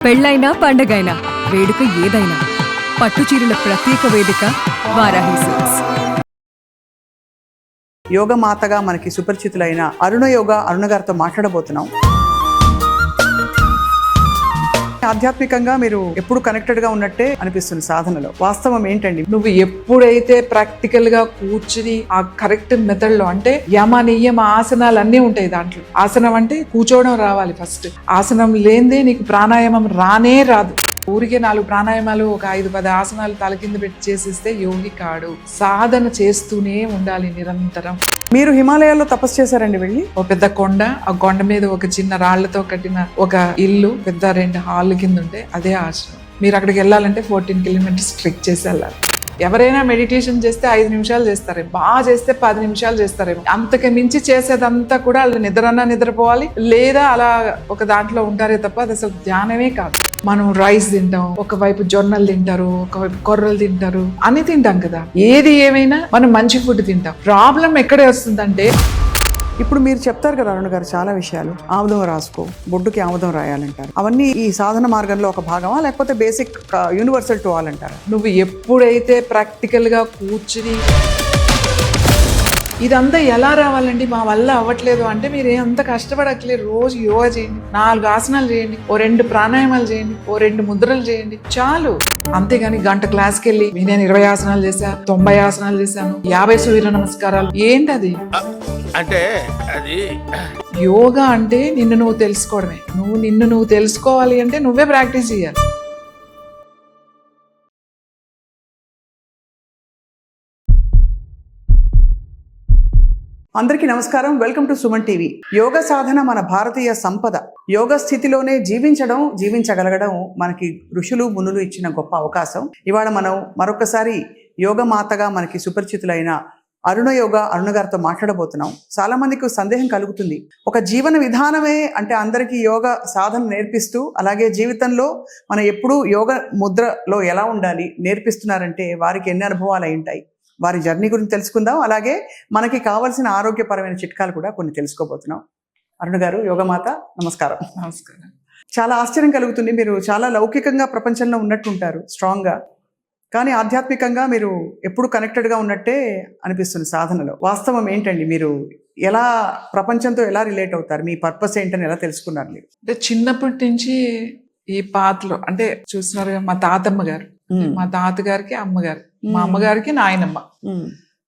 పెళ్ళైనా పండగైనా వేడుక ఏదైనా పట్టుచీరల ప్రత్యేక వేదిక వారాహి సిల్క్స్. యోగ మాతగా మనకి సుపరిచితులైన అరుణ గారితో మాట్లాడబోతున్నాం. ఆధ్యాత్మికంగా మీరు ఎప్పుడు కనెక్టెడ్ గా ఉన్నట్టే అనిపిస్తుంది సాధనలో. వాస్తవం ఏంటండి? నువ్వు ఎప్పుడైతే ప్రాక్టికల్ గా కూర్చుని ఆ కరెక్ట్ మెథడ్ లో, అంటే యమ నియమ ఆసనాలు అన్నీ ఉంటాయి దాంట్లో. ఆసనం అంటే కూర్చోవడం రావాలి ఫస్ట్. ఆసనం లేనిదే నీకు ప్రాణాయామం రానే రాదు. ఊరికే 4 ప్రాణాయామాలు, ఒక 5-10 ఆసనాలు తల కింద పెట్టి చేసిస్తే యోగి కాడు. సాధన చేస్తూనే ఉండాలి నిరంతరం. మీరు హిమాలయాల్లో తపస్సు చేశారండి వెళ్ళి? ఒక పెద్ద కొండ, ఆ కొండ మీద ఒక చిన్న రాళ్లతో కట్టిన ఒక ఇల్లు, పెద్ద 2 హాల్ కింద ఉంటే అదే ఆశ్రమం. మీరు అక్కడికి వెళ్ళాలంటే 14 కిలోమీటర్స్ ట్రెక్ చేసి వెళ్ళాలి. ఎవరైనా మెడిటేషన్ చేస్తే 5 నిమిషాలు చేస్తారేమో, బాగా చేస్తే 10 నిమిషాలు చేస్తారేమో. అంతకు మించి చేసేదంతా కూడా వాళ్ళు నిద్రపోవాలి, లేదా అలా ఒక దాంట్లో ఉంటారే తప్ప అది అసలు ధ్యానమే కాదు. మనం రైస్ తింటాం, ఒకవైపు జొన్నలు తింటారు, ఒకవైపు కొర్రలు తింటారు, అన్ని తింటాం కదా. ఏది ఏమైనా మనం మంచి ఫుడ్ తింటాం. ప్రాబ్లం ఎక్కడే వస్తుందంటే, ఇప్పుడు మీరు చెప్తారు కదా అరుణ గారు చాలా విషయాలు. ఆముదం రాసుకో, బొడ్డుకి ఆముదం రాయాలంటారు. అవన్నీ ఈ సాధన మార్గంలో ఒక భాగమా, లేకపోతే బేసిక్ యూనివర్సల్ టు ఆల్ అంటారా? నువ్వు ఎప్పుడైతే ప్రాక్టికల్ గా కూర్చుని ఇదంతా ఎలా రావాలండి, మా వల్ల అవ్వట్లేదు అంటే మీరు అంత కష్టపడట్లేదు. రోజు యోగా చేయండి, 4 ఆసనాలు చేయండి, ఓ 2 ప్రాణాయామాలు చేయండి, ఓ 2 ముద్రలు చేయండి, చాలు. అంతేగాని గంట క్లాస్కి వెళ్ళి నేను 20 ఆసనాలు చేశా, 90 ఆసనాలు చేశాను, 50 సూర్య నమస్కారాలు, ఏంటది? అంటే అది యోగా అంటే నిన్ను నువ్వు తెలుసుకోవడమే. నిన్ను నువ్వు తెలుసుకోవాలి అంటే నువ్వే ప్రాక్టీస్ చేయాలి. అందరికీ నమస్కారం. Welcome to Suman TV. యోగ సాధన మన భారతీయ సంపద. యోగ స్థితిలోనే జీవించగలగడం మనకి ఋషులు మునులు ఇచ్చిన గొప్ప అవకాశం. ఇవాళ మనం మరొకసారి యోగ మాతగా మనకి సుపరిచితులైన అరుణ గారితో మాట్లాడబోతున్నాం. చాలా మందికి సందేహం కలుగుతుంది, ఒక జీవన విధానమే అంటే అందరికీ యోగ సాధన నేర్పిస్తూ, అలాగే జీవితంలో మనం ఎప్పుడూ యోగ ముద్రలో ఎలా ఉండాలి నేర్పిస్తున్నారంటే వారికి ఎన్ని అనుభవాలు అయి ఉంటాయి. వారి జర్నీ గురించి తెలుసుకుందాం. అలాగే మనకి కావాల్సిన ఆరోగ్యపరమైన చిట్కాలు కూడా కొన్ని తెలుసుకోబోతున్నాం. అరుణ గారు, యోగమాత, నమస్కారం. నమస్కారం. చాలా ఆశ్చర్యం కలుగుతుంది. మీరు చాలా లౌకికంగా ప్రపంచంలో ఉన్నట్టుంటారు, స్ట్రాంగ్గా, కానీ ఆధ్యాత్మికంగా మీరు ఎప్పుడు కనెక్టెడ్గా ఉన్నట్టే అనిపిస్తుంది సాధనలో. వాస్తవం ఏంటండి? మీరు ఎలా ప్రపంచంతో ఎలా రిలేట్ అవుతారు? మీ పర్పస్ ఏంటని ఎలా తెలుసుకున్నారు మీరు? అంటే చిన్నప్పటి నుంచి ఈ పాటలో, అంటే చూస్తున్నారు మా తాతమ్మ గారు, మా తాతగారికి అమ్మగారు, మా అమ్మగారికి నాయనమ్మ,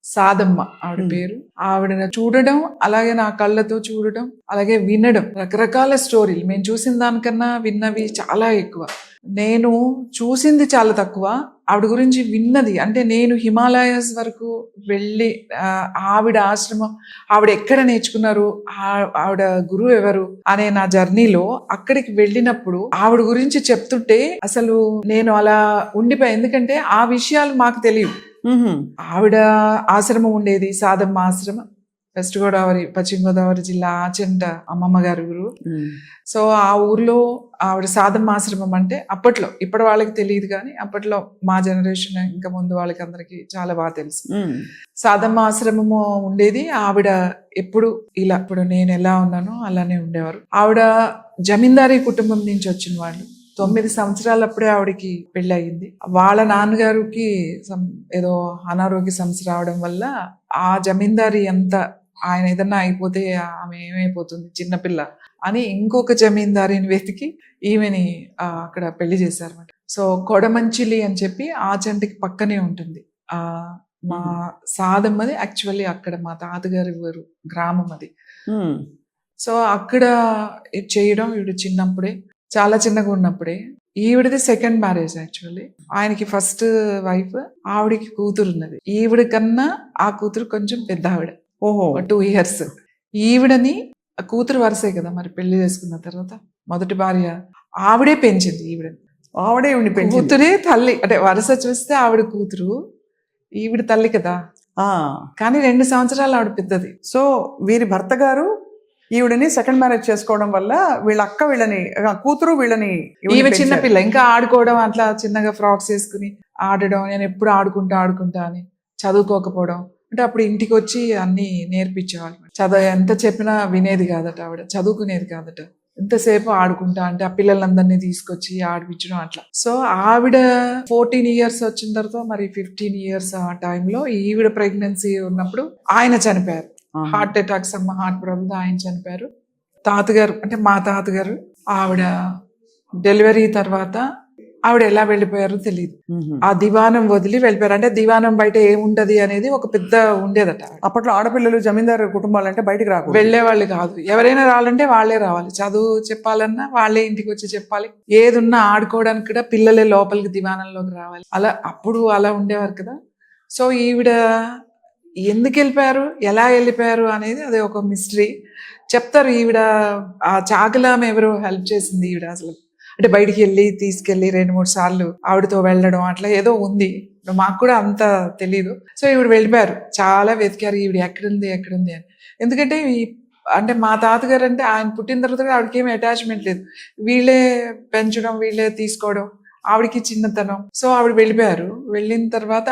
సాదమ్మ ఆవిడ పేరు. ఆవిడ చూడడం, అలాగే నా కళ్ళతో చూడడం, అలాగే వినడం, రకరకాల స్టోరీలు. మేము చూసిన దానికన్నా విన్నవి చాలా ఎక్కువ. నేను చూసింది చాలా తక్కువ, ఆవిడ గురించి విన్నది. అంటే నేను హిమాలయాస్ వరకు వెళ్ళి ఆవిడ ఆశ్రమం, ఆవిడ ఎక్కడ నేర్చుకున్నారు, ఆవిడ గురువు ఎవరు అనే నా జర్నీలో అక్కడికి వెళ్ళినప్పుడు ఆవిడ గురించి చెప్తుంటే అసలు నేను అలా ఉండిపోయా. ఎందుకంటే ఆ విషయాలు మాకు తెలియవు. ఆవిడ ఆశ్రమం ఉండేది సాదమ్మ ఆశ్రమం, వెస్ట్ గోదావరి, పశ్చిమ గోదావరి జిల్లా ఆచంట అమ్మమ్మ గారి ఊరు. సో ఆ ఊర్లో ఆవిడ సాదమ్మ ఆశ్రమం అంటే అప్పట్లో, ఇప్పటి వాళ్ళకి తెలియదు కానీ అప్పట్లో మా జనరేషన్ ఇంకా ముందు వాళ్ళకి అందరికి చాలా బాగా తెలుసు. సాదమ్మ ఆశ్రమము ఉండేది. ఆవిడ ఎప్పుడు ఇలా, ఇప్పుడు నేను ఎలా ఉన్నానో అలానే ఉండేవారు. ఆవిడ జమీందారీ కుటుంబం నుంచి వచ్చిన వాళ్ళు. 9 సంవత్సరాలప్పుడే ఆవిడకి పెళ్లి అయ్యింది. వాళ్ళ నాన్నగారికి ఏదో అనారోగ్య సమస్య రావడం వల్ల ఆ జమీందారీ అంతా, ఆయన ఏదన్నా అయిపోతే ఆమె ఏమైపోతుంది చిన్నపిల్ల అని ఇంకొక జమీందారిని వెతికి ఈమెని అక్కడ పెళ్లి చేశారన్నమాట. సో కొడమంచిలి అని చెప్పి ఆ జంటికి పక్కనే ఉంటుంది. మా సాదమ్మది యాక్చువల్లీ అక్కడ మా తాతగారి ఊరు గ్రామం అది. సో అక్కడ చేయడం, ఈవిడ చిన్నప్పుడే, చాలా చిన్నగా ఉన్నప్పుడే. ఈవిడది సెకండ్ మ్యారేజ్ యాక్చువల్లీ. ఆయనకి ఫస్ట్ వైఫ్, ఆవిడకి కూతురు ఉన్నది. ఈవిడ కన్నా ఆ కూతురు కొంచెం పెద్ద ఆవిడ, 2 years. ఈవిడని, కూతురు వరుసే కదా మరి, పెళ్లి చేసుకున్న తర్వాత మొదటి భార్య ఆవిడే పెంచింది ఈవిడని. ఆవిడే పెంచింది. కూతురే తల్లి, అంటే వరుస చూస్తే ఆవిడ కూతురు, ఈవిడ తల్లి కదా. కానీ 2 సంవత్సరాలు ఆవిడ పెద్దది. సో వీరి భర్త గారు ఈవిడని సెకండ్ మ్యారేజ్ చేసుకోవడం వల్ల వీళ్ళ అక్క వీళ్ళని, కూతురు వీళ్ళని, ఈమె చిన్నపిల్ల ఇంకా ఆడుకోవడం, అట్లా చిన్నగా ఫ్రాక్స్ వేసుకుని ఆడడం, నేను ఎప్పుడు ఆడుకుంటా అని, చదువుకోకపోవడం. అంటే అప్పుడు ఇంటికి వచ్చి అన్ని నేర్పించేవాళ్ళు. ఎంత చెప్పినా వినేది కాదట ఆవిడ, చదువుకునేది కాదట. ఎంతసేపు ఆడుకుంటా అంటే ఆ పిల్లలందరినీ తీసుకొచ్చి ఆడిపించడం అట్లా. సో ఆవిడ 14 years వచ్చిన తర్వాత మరి 15 years ఆ టైంలో ఈవిడ ప్రెగ్నెన్సీ ఉన్నప్పుడు ఆయన చనిపోయారు. హార్ట్ అటాక్స్ హార్ట్ ప్రాబ్లమ్ ఆయన చనిపోయారు. తాతగారు అంటే మా తాతగారు ఆవిడ డెలివరీ తర్వాత ఆవిడ ఎలా వెళ్ళిపోయారో తెలియదు. ఆ దివానం వదిలి వెళ్ళిపోయారు. అంటే దివానం బయట ఏముంటది అనేది ఒక పెద్ద ఉండేదట. అప్పట్లో ఆడపిల్లలు జమీందారు కుటుంబాలు అంటే బయటికి రాకు వెళ్లేవాళ్ళు కాదు. ఎవరైనా రావాలంటే వాళ్ళే రావాలి. చదువు చెప్పాలన్నా వాళ్ళే ఇంటికి వచ్చి చెప్పాలి. ఏదున్నా ఆడుకోవడానికి కూడా పిల్లలే లోపలికి దివానంలోకి రావాలి. అప్పుడు అలా ఉండేవారు కదా. సో ఈవిడ ఎందుకు వెళ్ళిపోయారు, ఎలా వెళ్ళిపోయారు అనేది అది ఒక మిస్టరీ. చెప్తారు ఈవిడ ఆ చాకలామె ఎవరో హెల్ప్ చేసింది ఈవిడ అసలు. అంటే బయటికి వెళ్ళి తీసుకెళ్లి 2-3 సార్లు ఆవిడతో వెళ్ళడం అట్లా ఏదో ఉంది. మాకు కూడా అంత తెలీదు. సో ఈవిడ వెళ్ళిపోయారు. చాలా వెతికారు ఈవిడ ఎక్కడుంది అని. ఎందుకంటే అంటే మా తాతగారు అంటే ఆయన పుట్టిన తర్వాత ఆవిడకి ఏమి అటాచ్మెంట్ లేదు. వీళ్ళే పెంచడం, వీళ్ళే తీసుకోవడం, ఆవిడకి చిన్నతనం. సో ఆవిడ వెళ్ళిపోయారు. వెళ్ళిన తర్వాత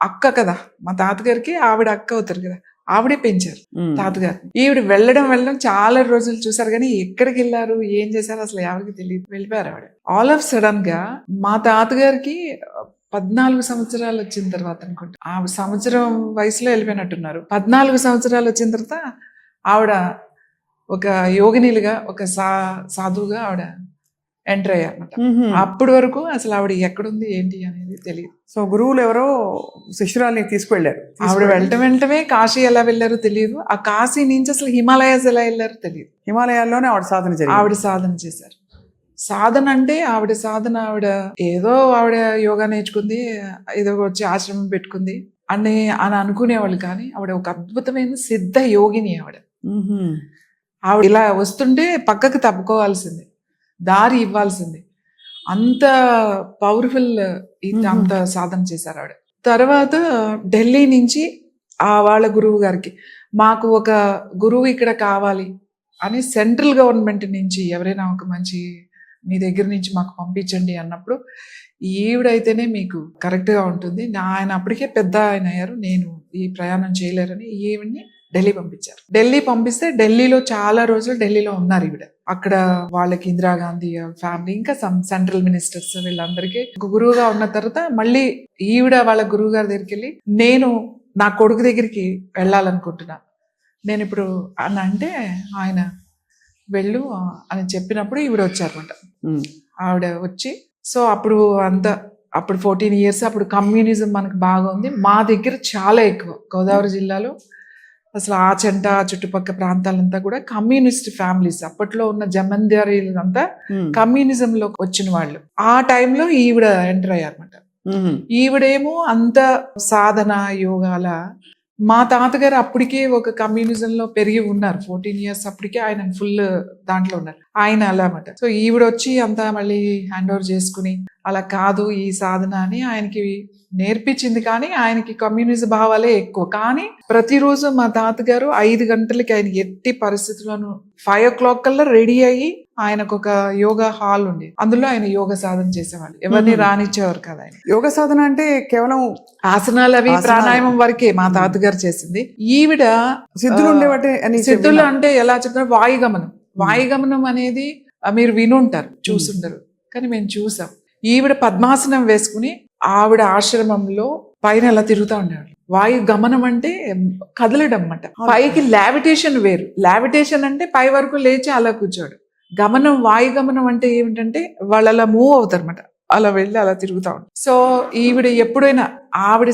అక్క కదా మా తాతగారికి, ఆవిడ అక్క అవుతారు కదా, ఆవిడే పెంచారు తాతగారు. ఈవిడ వెళ్ళడం చాలా రోజులు చూసారు కానీ ఎక్కడికి వెళ్ళారు, ఏం చేశారు అసలు ఎవరికి తెలియదు. వెళ్ళిపోయారు ఆవిడ. ఆల్ ఆఫ్ సడన్ గా మా తాతగారికి 14 సంవత్సరాలు వచ్చిన తర్వాత అనుకుంటా, ఆ సంవత్సరం వయసులో వెళ్ళిపోయినట్టున్నారు. 14 సంవత్సరాలు వచ్చిన తర్వాత ఆవిడ ఒక యోగినిలుగా, ఒక సాధువుగా ఆవిడ ఎంటర్ అయ్యారన్నమాట. అప్పటి వరకు అసలు ఆవిడ ఎక్కడుంది ఏంటి అనేది తెలియదు. సో గురువులు ఎవరో శిష్యురాల్ని తీసుకువెళ్ళారు. ఆవిడ వెంటనే కాశీ ఎలా వెళ్ళారో తెలియదు. ఆ కాశీ నుంచి అసలు హిమాలయాస్ ఎలా వెళ్ళారో తెలియదు. హిమాలయాల్లోనే ఆవిడ సాధన చేశారు. సాధన అంటే ఆవిడ ఏదో ఆవిడ యోగా నేర్చుకుంది, ఏదో వచ్చి ఆశ్రమం పెట్టుకుంది అని అనుకునేవాళ్ళు. కానీ ఆవిడ ఒక అద్భుతమైన సిద్ధ యోగిని. ఆవిడ ఇలా వస్తుంటే పక్కకు తప్పుకోవాల్సింది, దారి ఇవ్వాల్సింది. అంత పవర్ఫుల్, అంత సాధన చేశారు ఆవిడ. తర్వాత ఢిల్లీ నుంచి వాళ్ళ గురువు గారికి, మాకు ఒక గురువు ఇక్కడ కావాలి అని సెంట్రల్ గవర్నమెంట్ నుంచి ఎవరైనా ఒక మంచి మీ దగ్గర నుంచి మాకు పంపించండి అన్నప్పుడు, ఈవిడైతేనే మీకు కరెక్ట్గా ఉంటుంది. ఆయన అప్పటికే పెద్ద ఆయన అయ్యారు, నేను ఈ ప్రయాణం చేయలేరని ఈవిడ్ని ఢిల్లీ పంపించారు. ఢిల్లీ పంపిస్తే ఢిల్లీలో చాలా రోజులు ఢిల్లీలో ఉన్నారు ఈవిడ. అక్కడ వాళ్ళకి ఇందిరాగాంధీ ఫ్యామిలీ, ఇంకా సెంట్రల్ మినిస్టర్స్, వీళ్ళందరికీ గురువుగా ఉన్న తర్వాత మళ్ళీ ఈవిడ వాళ్ళ గురువు గారి దగ్గరికి వెళ్ళి, నేను నా కొడుకు దగ్గరికి వెళ్ళాలనుకుంటున్నా, నేను ఇప్పుడు అని అంటే ఆయన వెళ్ళు అని చెప్పినప్పుడు ఈవిడ వచ్చారన్నమాట. ఆవిడ వచ్చి, సో అప్పుడు 14 years అప్పుడు కమ్యూనిజం మనకు బాగా ఉంది. మా దగ్గర చాలా ఎక్కువ గోదావరి జిల్లాలో అసలు ఆచంట చుట్టుపక్కల ప్రాంతాలంతా కూడా కమ్యూనిస్ట్ ఫ్యామిలీస్. అప్పట్లో ఉన్న జమీందారీలంతా కమ్యూనిజం లో వచ్చిన వాళ్ళు. ఆ టైంలో ఈవిడ ఎంటర్ అయ్యారన్నమాట. ఈవిడేమో అంత సాధన యోగాల, మా తాతగారు అప్పటికే ఒక కమ్యూనిజం లో పెరిగి ఉన్నారు. 14 years అప్పటికే ఆయన ఫుల్ దాంట్లో ఉన్నారు. ఆయన అలా అన్నమాట. సో ఈవిడ వచ్చి అంతా మళ్ళీ హ్యాండ్ ఓవర్ చేసుకుని, అలా కాదు ఈ సాధన అని ఆయనకి నేర్పించింది. కానీ ఆయనకి కమ్యూనిజం భావాలే ఎక్కువ. కానీ ప్రతిరోజు మా తాతగారు 5 గంటలకి, ఆయన ఎట్టి పరిస్థితుల్లోనూ 5 o'clock కల్లా రెడీ అయ్యి, ఆయనకు ఒక యోగా హాల్ ఉంది, అందులో ఆయన యోగా సాధన చేసేవాళ్ళు. ఎవరిని రానిచ్చేవారు కదా ఆయన. యోగా సాధన అంటే కేవలం ఆసనాలు అవి ప్రాణాయామం వరకే మా తాతగారు చేసింది. ఈవిడ సిద్ధులు అంటే ఎలా చెప్తారు, వాయుగమనం అనేది మీరు వినుంటారు, చూసుంటారు, కానీ మేము చూసాం. ఈవిడ పద్మాసనం వేసుకుని ఆవిడ ఆశ్రమంలో పైన ఎలా తిరుగుతూ ఉండేవాళ్ళు. వాయు గమనం అంటే కదలడం అన్నమాట. పైకి లావిటేషన్ వేరు. లావిటేషన్ అంటే పై వరకు లేచి అలా కూర్చోడు. గమనం, వాయు గమనం అంటే ఏమిటంటే వాళ్ళు అలా మూవ్ అవుతారు అన్నమాట. అలా వెళ్ళి అలా తిరుగుతూ ఉంటారు. సో ఈవిడ ఎప్పుడైనా ఆవిడ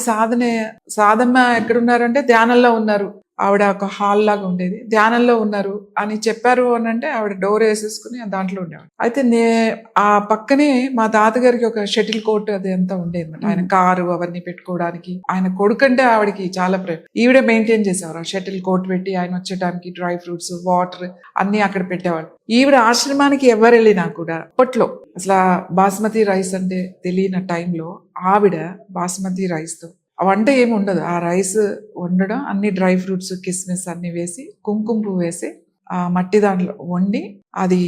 సాధమ్మ ఎక్కడున్నారంటే ధ్యానంలో ఉన్నారు. ఆవిడ ఒక హాల్ లాగా ఉండేది, ధ్యానంలో ఉన్నారు అని చెప్పారు అని అంటే ఆవిడ డోర్ వేసేసుకుని దాంట్లో ఉండేవాడు. అయితే ఆ పక్కనే మా తాతగారికి ఒక షటిల్ కోర్ట్ అది అంతా ఉండేది అనమాట. ఆయన కారు అవన్నీ పెట్టుకోవడానికి. ఆయన కొడుకంటే ఆవిడకి చాలా ప్రేమ. ఈవిడే మెయింటైన్ చేసేవారు. ఆ షటిల్ కోర్ట్ పెట్టి ఆయన వచ్చేటానికి డ్రై ఫ్రూట్స్, వాటర్ అన్ని అక్కడ పెట్టేవాళ్ళు. ఈవిడ ఆశ్రమానికి ఎవరు వెళ్ళినా కూడా అప్పట్లో అసలు బాస్మతి రైస్ అంటే తెలియని టైంలో ఆవిడ బాస్మతి రైస్ తో వంట ఏమి ఉండదు. ఆ రైస్ వండడం, అన్ని డ్రై ఫ్రూట్స్, కిస్మిస్ అన్ని వేసి, కుంకుమ పువ్వు వేసి ఆ మట్టి దాంట్లో వండి, అది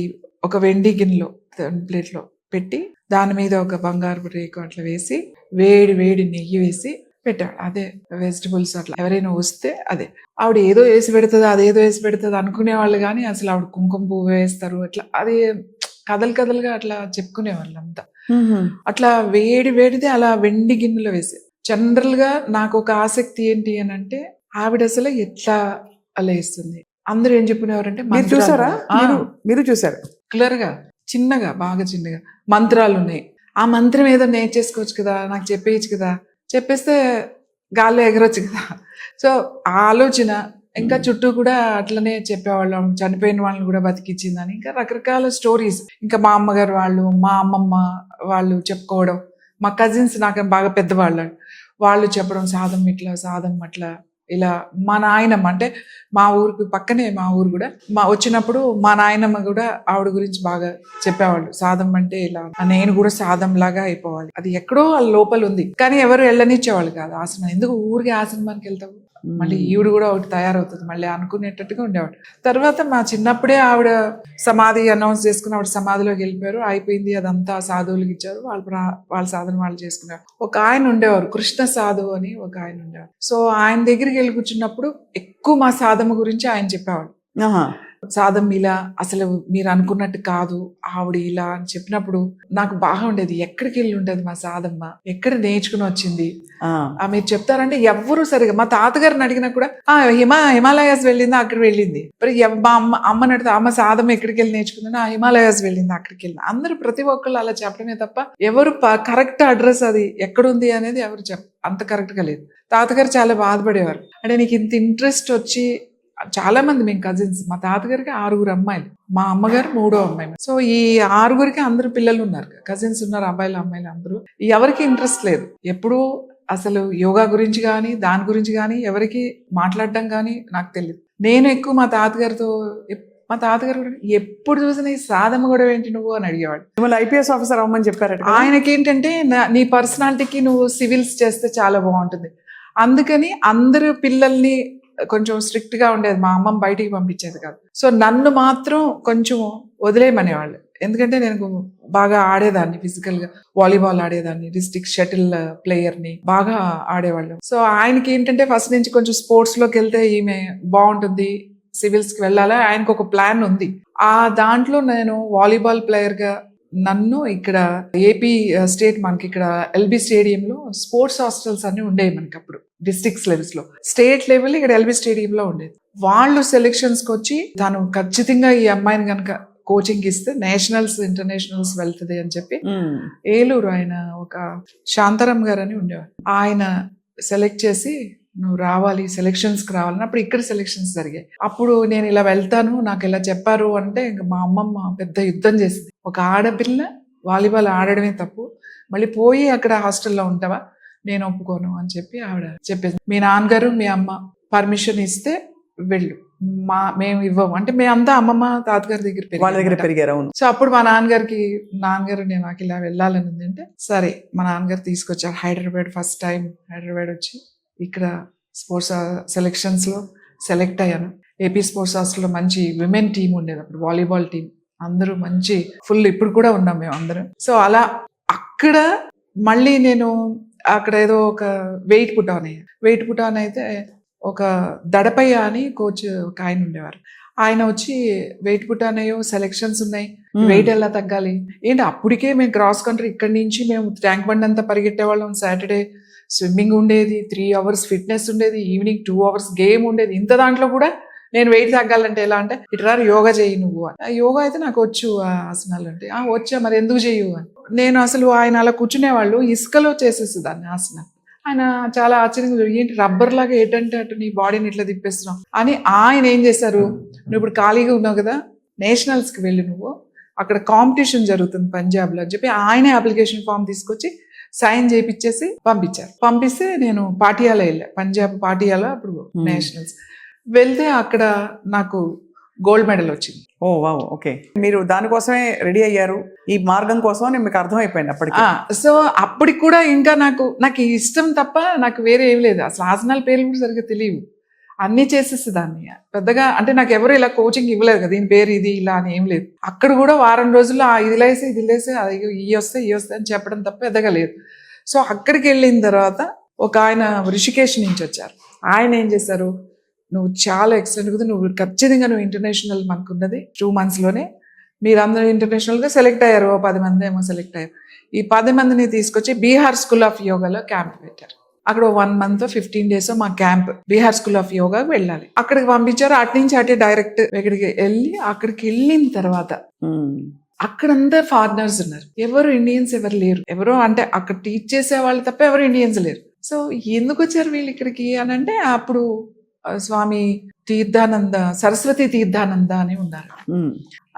ఒక వెండి గిన్నెలో ప్లేట్లో పెట్టి, దాని మీద ఒక బంగారు రేకు అట్లా వేసి, వేడి నెయ్యి వేసి పెట్టాడు. అదే వెజిటబుల్స్ అట్లా ఎవరైనా వస్తే అదే ఆవిడ ఏదో వేసి పెడుతుంది, అదేదో వేసి పెడుతుంది అనుకునేవాళ్ళు, కానీ అసలు ఆవిడ కుంకుమ పువ్వు వేస్తారు అట్లా, అది కథలుగా అట్లా చెప్పుకునేవాళ్ళు అంతా. అట్లా వేడిదే అలా వెండి గిన్నెలో వేసే. జనరల్ గా నాకు ఒక ఆసక్తి ఏంటి అని అంటే, ఆవిడ అసలు ఎట్లా అలా వేస్తుంది. అందరూ ఏం చెప్పుకునేవారంటే, మీరు చూసారా? మీరు చూసారు క్లియర్ గా, చిన్నగా, బాగా చిన్నగా మంత్రాలు ఉన్నాయి. ఆ మంత్రం ఏదో నేర్చేసుకోవచ్చు కదా, నాకు చెప్పేయచ్చు కదా, చెప్పేస్తే గాల్లో ఎగరొచ్చు కదా. సో ఆ ఆలోచన, ఇంకా చుట్టూ కూడా అట్లనే చెప్పేవాళ్ళం, చనిపోయిన వాళ్ళని కూడా బతికిచ్చిందని, ఇంకా రకరకాల స్టోరీస్. ఇంకా మా అమ్మగారు వాళ్ళు, మా అమ్మమ్మ వాళ్ళు చెప్పుకోవడం, మా కజిన్స్ నాకు బాగా పెద్దవాళ్ళు, వాళ్ళు చెప్పడం, సాదం ఇట్లా సాదం అట్లా ఇలా. మా నాయనమ్మ అంటే మా ఊరికి పక్కనే మా ఊరు కూడా, వచ్చినప్పుడు మా నాయనమ్మ కూడా ఆవిడ గురించి బాగా చెప్పేవాళ్ళు. సాదం అంటే ఇలా, నేను కూడా సాదం లాగా అయిపోవాలి, అది ఎక్కడో వాళ్ళ లోపల ఉంది, కానీ ఎవరు వెళ్ళనిచ్చేవాళ్ళు కాదు ఆశ్రమం. ఎందుకు ఊరికి ఆశ్రమానికి వెళ్తావు, మళ్ళీ ఈవిడ కూడా ఒకటి తయారవుతుంది మళ్ళీ అనుకునేటట్టుగా ఉండేవాడు. తర్వాత మా చిన్నప్పుడే ఆవిడ సమాధి అనౌన్స్ చేసుకుని ఆవిడ సమాధిలోకి వెళ్ళిపోయారు, అయిపోయింది. అదంతా సాధువులకి ఇచ్చారు, వాళ్ళ సాధన వాళ్ళు చేసుకున్నారు. ఒక ఆయన ఉండేవారు, కృష్ణ సాధువు అని ఒక ఆయన ఉండేవారు. సో ఆయన దగ్గరికి వెళ్ళి కూర్చున్నప్పుడు ఎక్కువ మా సాధమ గురించి ఆయన చెప్పేవాడు. సాధం ఇలా అసలు మీరు అనుకున్నట్టు కాదు, ఆవిడ ఇలా అని చెప్పినప్పుడు నాకు బాగా ఉండేది. ఎక్కడికి వెళ్ళి ఉండేది మా సాధమ్మ, ఎక్కడ నేర్చుకుని వచ్చింది మీరు చెప్తారంటే ఎవ్వరూ సరిగా. మా తాతగారిని అడిగినా కూడా హిమాలయాస్ వెళ్ళిందా, అక్కడ వెళ్ళింది. మరి మా అమ్మని అడిగితే, అమ్మ సాధమ్మ ఎక్కడికి వెళ్ళి నేర్చుకుందా, హిమాలయాస్ వెళ్ళింది, అక్కడికి వెళ్ళింది. అందరూ ప్రతి ఒక్కళ్ళు అలా చెప్పడమే తప్ప ఎవరు కరెక్ట్ అడ్రస్ అది ఎక్కడుంది అనేది ఎవరు అంత కరెక్ట్ గా లేదు. తాతగారు చాలా బాధపడేవారు. అంటే నీకు ఇంత ఇంట్రెస్ట్ వచ్చి, చాలా మంది మేము కజిన్స్, మా తాతగారికి 6 అమ్మాయిలు, మా అమ్మగారు 3వ అమ్మాయి. సో ఈ 6 అందరు పిల్లలు ఉన్నారు, కజిన్స్ ఉన్నారు, అబ్బాయిలు అమ్మాయిలు అందరూ. ఎవరికి ఇంట్రెస్ట్ లేదు ఎప్పుడు అసలు యోగా గురించి కానీ దాని గురించి కానీ ఎవరికి మాట్లాడడం కానీ నాకు తెలియదు. నేను ఎక్కువ మా తాతగారు కూడా ఎప్పుడు చూసినా ఈ సాధన కూడా ఏంటి నువ్వు అని అడిగేవాడు. మిమ్మల్ని ఐపీఎస్ ఆఫీసర్ అవ్వమని చెప్పారు. ఆయనకి ఏంటంటే, నీ పర్సనాలిటీకి నువ్వు సివిల్స్ చేస్తే చాలా బాగుంటుంది, అందుకని అందరు పిల్లల్ని కొంచెం స్ట్రిక్ట్ గా ఉండేది. మా అమ్మమ్మ బయటికి పంపించేది కాదు. సో నన్ను మాత్రం కొంచెం వదిలేయమనేవాళ్ళు, ఎందుకంటే నేను బాగా ఆడేదాన్ని, ఫిజికల్ గా వాలీబాల్ ఆడేదాన్ని, డిస్ట్రిక్ట్ షటిల్ ప్లేయర్ ని బాగా ఆడేవాళ్ళు. సో ఆయనకి ఏంటంటే ఫస్ట్ నుంచి కొంచెం స్పోర్ట్స్ లోకి వెళ్తే ఈమె బాగుంటుంది, సివిల్స్ కి వెళ్ళాలా, ఆయనకు ఒక ప్లాన్ ఉంది. ఆ దాంట్లో నేను వాలీబాల్ ప్లేయర్ గా నన్ను ఇక్కడ ఏపీ స్టేట్, మనకి ఇక్కడ ఎల్బీ స్టేడియంలో స్పోర్ట్స్ హాస్టల్స్ అన్ని ఉండేవి మనకి అప్పుడు, డిస్ట్రిక్ట్స్ లెవెల్స్ లో. స్టేట్ లెవెల్ ఇక్కడ ఎల్బీ స్టేడియంలో ఉండేది. వాళ్ళు సెలెక్షన్స్ కి వచ్చి, తను ఖచ్చితంగా ఈ అమ్మాయిని కనుక కోచింగ్ ఇస్తే నేషనల్స్ ఇంటర్నేషనల్స్ వెళ్తుంది అని చెప్పి, ఏలూరు ఆయన ఒక శాంతారాం గారు అని ఉండేవారు, ఆయన సెలెక్ట్ చేసి నువ్వు రావాలి, సెలెక్షన్స్ కి రావాలని. అప్పుడు ఇక్కడ సెలెక్షన్స్ జరిగాయి. అప్పుడు నేను ఇలా వెళ్తాను, నాకు ఇలా చెప్పారు అంటే, ఇంకా మా అమ్మమ్మ పెద్ద యుద్ధం చేసింది. ఒక ఆడపిల్ల వాలీబాల్ ఆడడమే తప్పు, మళ్ళీ పోయి అక్కడ హాస్టల్లో ఉంటావా, నేను ఒప్పుకోను అని చెప్పి ఆవిడ చెప్పేది. మీ నాన్నగారు మీ అమ్మ పర్మిషన్ ఇస్తే వెళ్ళు, మేము ఇవ్వము అంటే. మేమంతా అమ్మమ్మ తాతగారి దగ్గర పెరిగారు. సో అప్పుడు మా నాన్నగారు నేను నాకు ఇలా వెళ్ళాలని ఉంది అంటే, సరే మా నాన్నగారు తీసుకొచ్చారు హైదరాబాద్. ఫస్ట్ టైం హైదరాబాద్ వచ్చి ఇక్కడ స్పోర్ట్స్ సెలెక్షన్స్ లో సెలెక్ట్ అయ్యాను. ఏపీ స్పోర్ట్స్ హాస్టల్లో మంచి విమెన్ టీం ఉండేది అప్పుడు, వాలీబాల్ టీం, అందరూ మంచి ఫుల్, ఇప్పుడు కూడా ఉన్నాం మేము అందరం. సో అలా అక్కడ మళ్ళీ నేను అక్కడ ఏదో ఒక వెయిట్ పుట్ ఆన్ అయితే ఒక దడపయ్య అని కోచ్ ఒక ఆయన ఉండేవారు. ఆయన వచ్చి వెయిట్ పుట్ అయ్యో సెలెక్షన్స్ ఉన్నాయి, వెయిట్ ఎలా తగ్గాలి ఏంటి. అప్పటికే మేము క్రాస్ కంట్రీ ఇక్కడి నుంచి మేము ట్యాంక్ బండ్ అంతా పరిగెట్టేవాళ్ళం. సాటర్డే స్విమ్మింగ్ ఉండేది, 3 hours ఫిట్నెస్ ఉండేది, ఈవినింగ్ 2 hours గేమ్ ఉండేది. ఇంత దాంట్లో కూడా నేను వెయిట్ తగ్గాలంటే ఎలా అంటే, ఇట్లా యోగా చేయి నువ్వు అని. యోగా అయితే నాకు వచ్చు, ఆసనాలు అంటే వచ్చా, మరి ఎందుకు చేయు అని. నేను అసలు ఆయన అలా కూర్చునేవాళ్ళు, ఇసుకలో చేసేసేదాన్ని ఆసనాలు. ఆయన చాలా ఆశ్చర్యంగా, ఏంటి రబ్బర్ లాగా ఏంటంటే అటు నీ బాడీని ఇట్లా తిప్పేస్తున్నావు అని. ఆయన ఏం చేశారు, నువ్వు ఇప్పుడు ఖాళీగా ఉన్నావు కదా, నేషనల్స్ కి వెళ్ళి నువ్వు, అక్కడ కాంపిటీషన్ జరుగుతుంది పంజాబ్ లో అని చెప్పి ఆయనే అప్లికేషన్ ఫామ్ తీసుకొచ్చి సైన్ చేయించేసి పంపించారు. పంపిస్తే నేను పాటియాలా వెళ్ళా, పంజాబ్ పాటియాలా అప్పుడు నేషనల్స్ వెళ్తే అక్కడ నాకు గోల్డ్ మెడల్ వచ్చింది. ఓ వావ్, ఓకే. మీరు దానికోసమే రెడీ అయ్యారు, ఈ మార్గం కోసం మీకు అర్థమైపోయింది అప్పటికి. సో అప్పటికి కూడా ఇంకా నాకు ఇష్టం తప్ప నాకు వేరే ఏం లేదు. అసలు ఆసనాల పేర్లు కూడా సరిగ్గా తెలియవు, అన్ని చేసేసేదాన్ని పెద్దగా. అంటే నాకు ఎవరు ఇలా కోచింగ్ ఇవ్వలేదు కదా, దీని పేరు ఇది ఇలా అని ఏం లేదు. అక్కడ కూడా వారం రోజుల్లో ఇది లేసి ఈ వస్తాయి అని చెప్పడం తప్ప పెద్దగా లేదు. సో అక్కడికి వెళ్ళిన తర్వాత ఒక ఆయన ఋషికేశ్ నుంచి వచ్చారు. ఆయన ఏం చేశారు, నువ్వు చాలా ఎక్సలెంట్ కదా, నువ్వు ఖచ్చితంగా నువ్వు ఇంటర్నేషనల్ మనకు ఉన్నది 2 monthsలోనే మీరందరూ ఇంటర్నేషనల్గా సెలెక్ట్ అయ్యారు. 10 మంది ఏమో సెలెక్ట్ అయ్యారు. ఈ 10 మందిని తీసుకొచ్చి బీహార్ స్కూల్ ఆఫ్ యోగాలో క్యాంప్ పెట్టారు. అక్కడ 1 month 15 days మా క్యాంప్ బీహార్ స్కూల్ ఆఫ్ యోగాకి వెళ్ళాలి. అక్కడికి పంపించారు. అటు నుంచి అటే డైరెక్ట్ ఇక్కడికి వెళ్ళి అక్కడికి వెళ్ళిన తర్వాత అక్కడంతా ఫారినర్స్ ఉన్నారు. ఎవరు ఇండియన్స్ ఎవరు లేరు. ఎవరో అంటే అక్కడ టీచ్ చేసే వాళ్ళు తప్ప ఎవరు ఇండియన్స్ లేరు. సో ఎందుకు వచ్చారు వీళ్ళు ఇక్కడికి అని అంటే అప్పుడు స్వామి తీర్థానంద, సరస్వతి తీర్థానంద అని ఉన్నారు.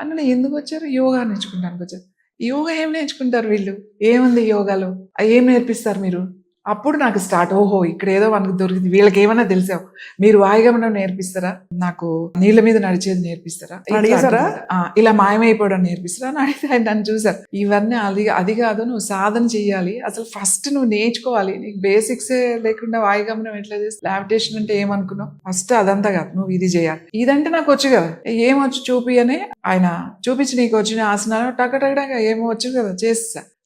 అన్న ఎందుకు వచ్చారు, యోగా నేర్చుకుంటానికి వచ్చారు. యోగా ఏం నేర్చుకుంటారు వీళ్ళు, ఏముంది యోగాలో, ఏం నేర్పిస్తారు మీరు? అప్పుడు నాకు స్టార్ట్, ఓహో ఇక్కడ ఏదో మనకు దొరికింది, వీళ్ళకి ఏమన్నా తెలిసావు, మీరు వాయుగమనం నేర్పిస్తారా, నాకు నీళ్ళ మీద నడిచేది నేర్పిస్తారా, ఇలా మాయమైపోవడం నేర్పిస్తారా అని అడిగితే ఆయన నన్ను చూసారు. ఇవన్నీ అది కాదు, నువ్వు సాధన చెయ్యాలి, అసలు ఫస్ట్ నువ్వు నేర్చుకోవాలి, నీకు బేసిక్స్ లేకుండా వాయుగమనం ఎట్లా చేస్తా, లావిటేషన్ అంటే ఏమనుకున్నావు, ఫస్ట్ అదంతా కాదు, నువ్వు ఇది చేయాలి. ఇదంటే నాకు వచ్చు కదా, ఏమొచ్చు చూపి అని ఆయన చూపించి, నీకు వచ్చిన ఆసనాలు టకటకటగా ఏమో వచ్చు కదా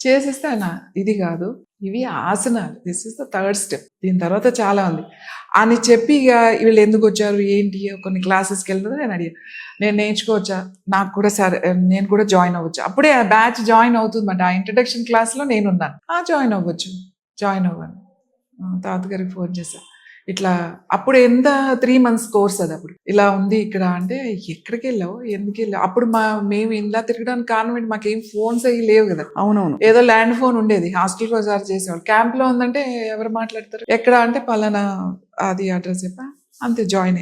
చేసేస్తే ఆయన ఇది కాదు, ఇవి ఆసనాలు, this is the 3rd step, దీని తర్వాత చాలా ఉంది అని చెప్పి ఇక వీళ్ళు ఎందుకు వచ్చారు ఏంటి కొన్ని క్లాసెస్కి వెళ్తుంది నేను అడిగాను, నేను నేర్చుకోవచ్చా, నాకు కూడా సరే నేను కూడా జాయిన్ అవ్వచ్చు. అప్పుడే ఆ బ్యాచ్ జాయిన్ అవుతుందన్నమాట. ఆ ఇంట్రడక్షన్ క్లాస్లో నేనున్నాను. జాయిన్ అవ్వచ్చు, జాయిన్ అవ్వను. తాతగారికి ఫోన్ చేశాను, ఇట్లా అప్పుడు ఎంత 3 months కోర్స్ అది, అప్పుడు ఇలా ఉంది ఇక్కడ అంటే, ఎక్కడికి వెళ్ళావు, ఎందుకు వెళ్ళావు, అప్పుడు మేము ఇలా తిరగడానికి కారణం ఏంటి, మాకేం ఫోన్స్ అవి లేవు కదా. అవునవును, ఏదో ఏదో ల్యాండ్ ఫోన్ ఉండేది, హాస్టల్కి ఒకసారి చేసేవాళ్ళు, క్యాంప్ లో ఉందంటే ఎవరు మాట్లాడతారు, ఎక్కడ అంటే పలానా అది అడ్రస్ చెప్పా, అంతే జాయిన్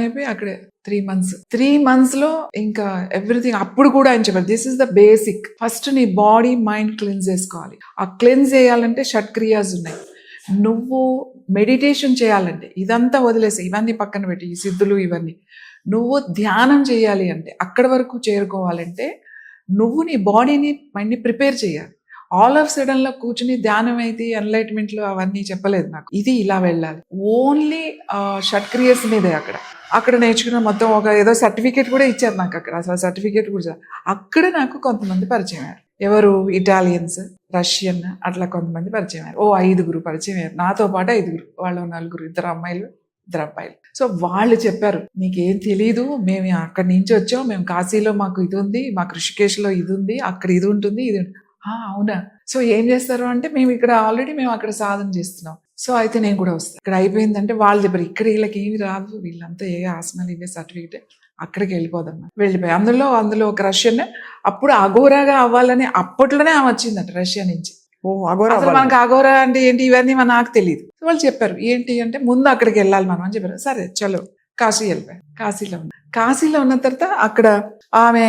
అయిపోయి అక్కడే 3 months లో ఇంకా ఎవ్రీథింగ్. అప్పుడు కూడా ఆయన చెప్పారు, this is the basic, first నీ బాడీ మైండ్ క్లెన్స్ చేసుకోవాలి. ఆ క్లెన్స్ చేయాలంటే షట్క్రియాస్ ఉన్నాయి. నువ్వు మెడిటేషన్ చేయాలంటే ఇదంతా వదిలేసి, ఇవన్నీ పక్కన పెట్టి, ఈ సిద్ధులు ఇవన్నీ, నువ్వు ధ్యానం చేయాలి అంటే, అక్కడి వరకు చేరుకోవాలంటే నువ్వు నీ బాడీని మైండ్ని ప్రిపేర్ చేయాలి. ఆల్ ఆఫ్ సడన్ లో కూర్చుని ధ్యానం అయితే ఎన్లైట్మెంట్లు అవన్నీ చెప్పలేదు నాకు, ఇది ఇలా వెళ్ళాలి. ఓన్లీ షట్క్రియస్ మీదే అక్కడ నేర్చుకున్న మొత్తం ఒక ఏదో సర్టిఫికేట్ కూడా ఇచ్చారు నాకు అక్కడ. అసలు సర్టిఫికేట్ కూడా అక్కడ నాకు కొంతమంది పరిచయం అయ్యారు. ఎవరు, ఇటాలియన్స్, రష్యన్, అట్లా కొంతమంది పరిచయం అయ్యారు. 5 పరిచయం అయ్యారు నాతో పాటు, 5 వాళ్ళు 4, 2 అమ్మాయిలు 2 అబ్బాయిలు. సో వాళ్ళు చెప్పారు, నీకేం తెలీదు, మేము అక్కడి నుంచి వచ్చాం, మేము కాశీలో మాకు ఇది ఉంది, మాకు ఋషికేశ్లో ఇది ఉంది, అక్కడ ఇది ఉంటుంది, ఇది అవునా, సో ఏం చేస్తారు అంటే, మేము ఇక్కడ ఆల్రెడీ మేము అక్కడ సాధన చేస్తున్నాం, సో అయితే నేను కూడా వస్తాను. ఇక్కడ అయిపోయిందంటే వాళ్ళు చెప్పారు, ఇక్కడ వీళ్ళకి ఏమి రాదు, వీళ్ళంతా ఏ ఆసనాలు ఇవే సర్టిఫికేట్, అక్కడికి వెళ్ళిపోయి అందులో ఒక రష్యన్, అప్పుడు అఘోరాగా అవ్వాలని అప్పట్లోనే ఆమె వచ్చిందట రష్యా నుంచి. అసలు మనకు అఘోరా అంటే ఏంటి ఇవన్నీ నాకు తెలియదు. వాళ్ళు చెప్పారు ఏంటి అంటే, ముందు అక్కడికి వెళ్ళాలి మనం అని చెప్పారు. సరే చలో కాశీ వెళ్ళిపోయాం. కాశీలో ఉన్న తర్వాత అక్కడ ఆమె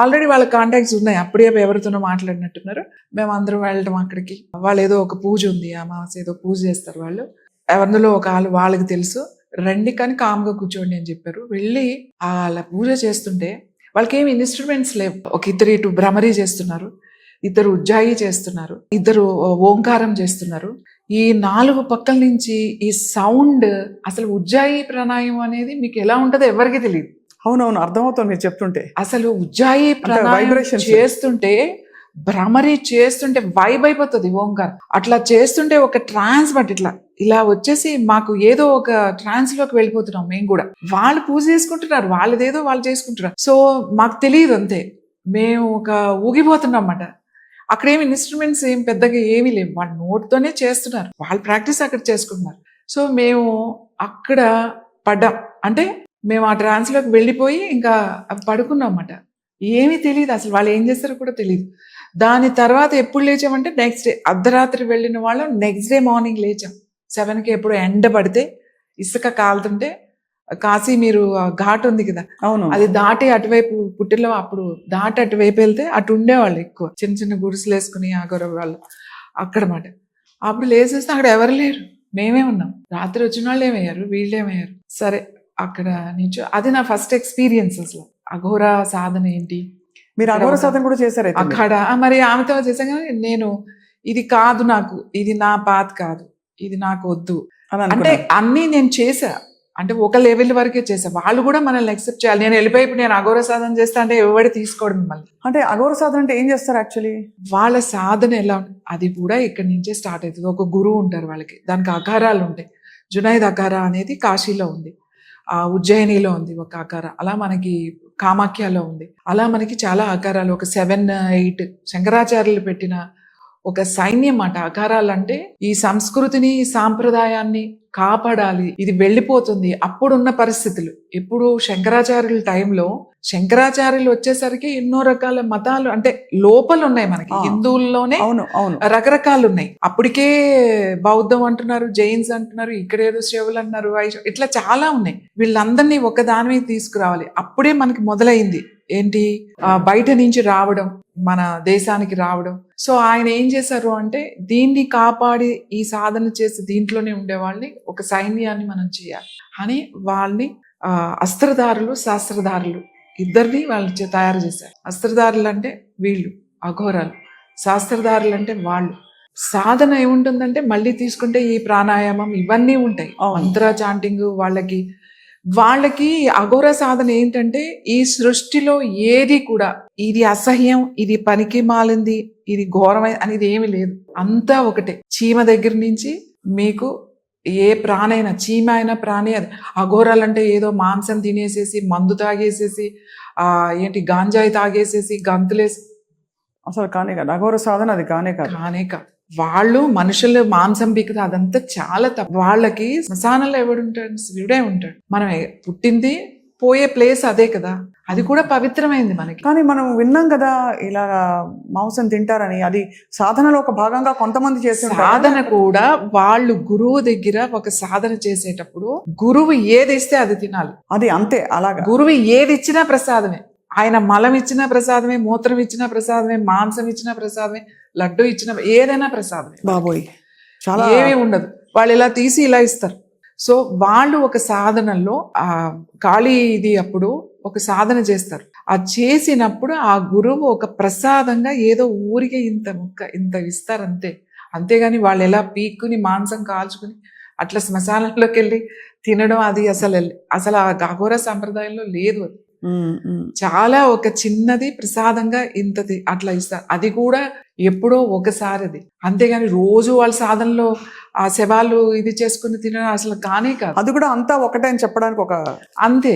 ఆల్రెడీ వాళ్ళ కాంటాక్ట్స్ ఉన్నాయి, అప్పుడే ఎవరితోనో మాట్లాడినట్టున్నారు. మేము అందరం వెళ్ళడం అక్కడికి, వాళ్ళు ఏదో ఒక పూజ ఉంది, అమావాస్య ఏదో పూజ చేస్తారు వాళ్ళు, అందులో ఒక వాళ్ళకి తెలుసు, రండి కానీ కామ్గా కూర్చోండి అని చెప్పారు. వెళ్ళి అలా పూజ చేస్తుంటే వాళ్ళకి ఏమి ఇన్స్ట్రుమెంట్స్ లేవు. ఒక 2 భ్రమరీ చేస్తున్నారు, 2 ఉజ్జాయి చేస్తున్నారు, 2 ఓంకారం చేస్తున్నారు. ఈ 4 పక్కల నుంచి ఈ సౌండ్, అసలు ఉజ్జాయి ప్రాణాయామం అనేది మీకు ఎలా ఉంటుందో ఎవరికి తెలియదు. అవునవును, అర్థమవుతుంది మీరు చెప్తుంటే. అసలు ఉజ్జాయి ప్రాణాయామం చేస్తుంటే, భ్రమరీ చేస్తుంటే వైబ్ అయిపోతుంది ఓంకారం. అట్లా చేస్తుంటే ఒక ట్రాన్స్ బట్ ఇలా వచ్చేసి మాకు ఏదో ఒక ట్రాన్స్ లోకి వెళ్ళిపోతున్నాం మేము కూడా. వాళ్ళు పూజ చేసుకుంటున్నారు, వాళ్ళదేదో వాళ్ళు చేసుకుంటున్నారు. సో మాకు తెలియదు, అంతే మేము ఒక ఊగిపోతున్నాం అన్నమాట. అక్కడేమి ఇన్స్ట్రుమెంట్స్ ఏం పెద్దగా ఏమీ లేవు, వాళ్ళ నోట్తోనే చేస్తున్నారు, వాళ్ళ ప్రాక్టీస్ అక్కడ చేసుకుంటున్నారు. సో మేము అక్కడ పడ్డాం, అంటే మేము ఆ ట్రాన్స్ లోకి వెళ్ళిపోయి ఇంకా పడుకున్నాం అన్నమాట. ఏమీ తెలియదు అసలు, వాళ్ళు ఏం చేస్తారో కూడా తెలియదు. దాని తర్వాత ఎప్పుడు లేచామంటే నెక్స్ట్ డే, అర్ధరాత్రి వెళ్ళిన వాళ్ళు నెక్స్ట్ డే మార్నింగ్ లేచాం 7కి. ఎప్పుడు ఎండ పడితే ఇసుక కాలుతుంటే, కాశీ మీరు ఘాట్ ఉంది కదా, అవును, అది దాటి అటువైపు పుట్టిలో, అప్పుడు దాటి అటువైపు వెళ్తే అటు ఉండేవాళ్ళు ఎక్కువ, చిన్న గుడిసెలు వేసుకుని ఆగొర వాళ్ళు అక్కడ మాట. అప్పుడు లేచేస్తే అక్కడ ఎవరు లేరు, మేమే ఉన్నాం. రాత్రి వచ్చిన వాళ్ళు ఏమయ్యారు, వీళ్ళేమయ్యారు. సరే అక్కడ నుంచి అది నా ఫస్ట్ ఎక్స్పీరియన్స్. అసలు అఘోర సాధన ఏంటి, మీరు అఘోర సాధన కూడా చేశారు అక్కడ. మరి ఆమెతో చేశాను కానీ నేను, ఇది కాదు నాకు, ఇది నా పాత్ కాదు, ఇది నాకు వద్దు అంటే అన్నీ నేను చేశా. అంటే ఒక లెవెల్ వరకే చేసా. వాళ్ళు కూడా మనల్ని యాక్సెప్ట్ చేయాలి. నేను వెళ్ళిపోయి ఇప్పుడు నేను అఘోర సాధన చేస్తా అంటే ఎవరు తీసుకోవడం మిమ్మల్ని. అంటే అఘోర సాధన అంటే ఏం చేస్తారు యాక్చువల్లీ? వాళ్ళ సాధన ఎలా ఉంటుంది అది కూడా ఇక్కడి నుంచే స్టార్ట్ అవుతుంది. ఒక గురువు ఉంటారు వాళ్ళకి, దానికి అఖారాలు ఉంటాయి. జునైద్ అఖారా అనేది కాశీలో ఉంది, ఉజ్జయినిలో ఉంది ఒక అఖార, అలా మనకి కామాఖ్యలో ఉంది, అలా మనకి చాలా అఖారాలు ఒక 7-8 శంకరాచార్యులు పెట్టిన ఒక సైన్యం అట. అఖారాలు అంటే ఈ సంస్కృతిని సాంప్రదాయాన్ని కాపాడాలి, ఇది వెళ్ళిపోతుంది. అప్పుడున్న పరిస్థితులు, ఇప్పుడు శంకరాచార్యుల టైంలో శంకరాచార్యులు వచ్చేసరికి ఎన్నో రకాల మతాలు అంటే లోపలు ఉన్నాయి మనకి. హిందువుల్లోనే రకరకాలు ఉన్నాయి. అప్పటికే బౌద్ధం అంటున్నారు, జైన్స్ అంటున్నారు, ఇక్కడేదో శివులు అన్నారు, ఇట్లా చాలా ఉన్నాయి. వీళ్ళందరినీ ఒక దాని మీద తీసుకురావాలి. అప్పుడే మనకి మొదలైంది ఏంటి, బయట నుంచి రావడం, మన దేశానికి రావడం. సో ఆయన ఏం చేశారు అంటే దీన్ని కాపాడి ఈ సాధన చేసి దీంట్లోనే ఉండే వాళ్ళని ఒక సైన్యాన్ని మనం చేయాలి అని వాళ్ళని అస్త్రధారులు శాస్త్రధారులు ఇద్దరిని వాళ్ళు తయారు చేశారు. అస్త్రధారులు అంటే వీళ్ళు అఘోరాలు, శాస్త్రధారులు అంటే వాళ్ళు. సాధన ఏముంటుందంటే మళ్ళీ తీసుకుంటే ఈ ప్రాణాయామం ఇవన్నీ ఉంటాయి, మంత్ర చాంటింగ్. వాళ్ళకి అఘోర సాధన ఏంటంటే ఈ సృష్టిలో ఏది కూడా ఇది అసహ్యం, ఇది పనికి మాలింది, ఇది ఘోరమై అనేది ఏమి లేదు. అంతా ఒకటే. చీమ దగ్గర నుంచి మీకు ఏ ప్రాణైనా, చీమ అయినా ప్రాణి అది. అఘోరాలంటే ఏదో మాంసం తినేసేసి, మందు తాగేసేసి, ఏంటి గాంజాయి తాగేసేసి, గంతులేసి అసలు కానే కాదు. అఘోర సాధన అది కానే కాదు. వాళ్ళు మనుషులు మాంసం పీకుతా, అదంతా చాలా తప్పు. వాళ్ళకి శ్మశానంలో ఎవడుంటాడు? శివుడే ఉంటాడు. మనం పుట్టింది పోయే ప్లేస్ అదే కదా, అది కూడా పవిత్రమైంది మనకి. కానీ మనం విన్నాం కదా ఇలా మాంసం తింటారని. అది సాధనలో ఒక భాగంగా కొంతమంది చేసే సాధన కూడా వాళ్ళు గురువు దగ్గర ఒక సాధన చేసేటప్పుడు గురువు ఏది ఇస్తే అది తినాలి. అది అంతే. అలాగా గురువు ఏది ఇచ్చినా ప్రసాదమే. ఆయన మలం ఇచ్చిన ప్రసాదమే, మూత్రం ఇచ్చిన ప్రసాదమే, మాంసం ఇచ్చిన ప్రసాదమే, లడ్డు ఇచ్చిన ఏదైనా ప్రసాదమే బాబోయ్. చాలా ఏమీ ఉండదు. వాళ్ళు ఇలా తీసి ఇలా ఇస్తారు. సో వాళ్ళు ఒక సాధనలో ఖాళీ ఇది అప్పుడు ఒక సాధన చేస్తారు. అది చేసినప్పుడు ఆ గురువు ఒక ప్రసాదంగా ఏదో ఊరికే ఇంత ఇస్తారు అంతే. అంతేగాని వాళ్ళు ఎలా పీక్కుని మాంసం కాల్చుకుని అట్లా శ్మశానంలోకి వెళ్ళి తినడం అది అసలు ఆ అఘోర సంప్రదాయంలో లేదు. అది చాలా ఒక చిన్నది ప్రసాదంగా ఇంతది అట్లా ఇస్తారు. అది కూడా ఎప్పుడో ఒకసారిది. అంతేగాని రోజు వాళ్ళ సాధనలో ఆ శవాలు ఇది చేసుకుని తినడం అసలు కానే కాదు. అది కూడా అంతా ఒకటే అని చెప్పడానికి ఒక అంతే.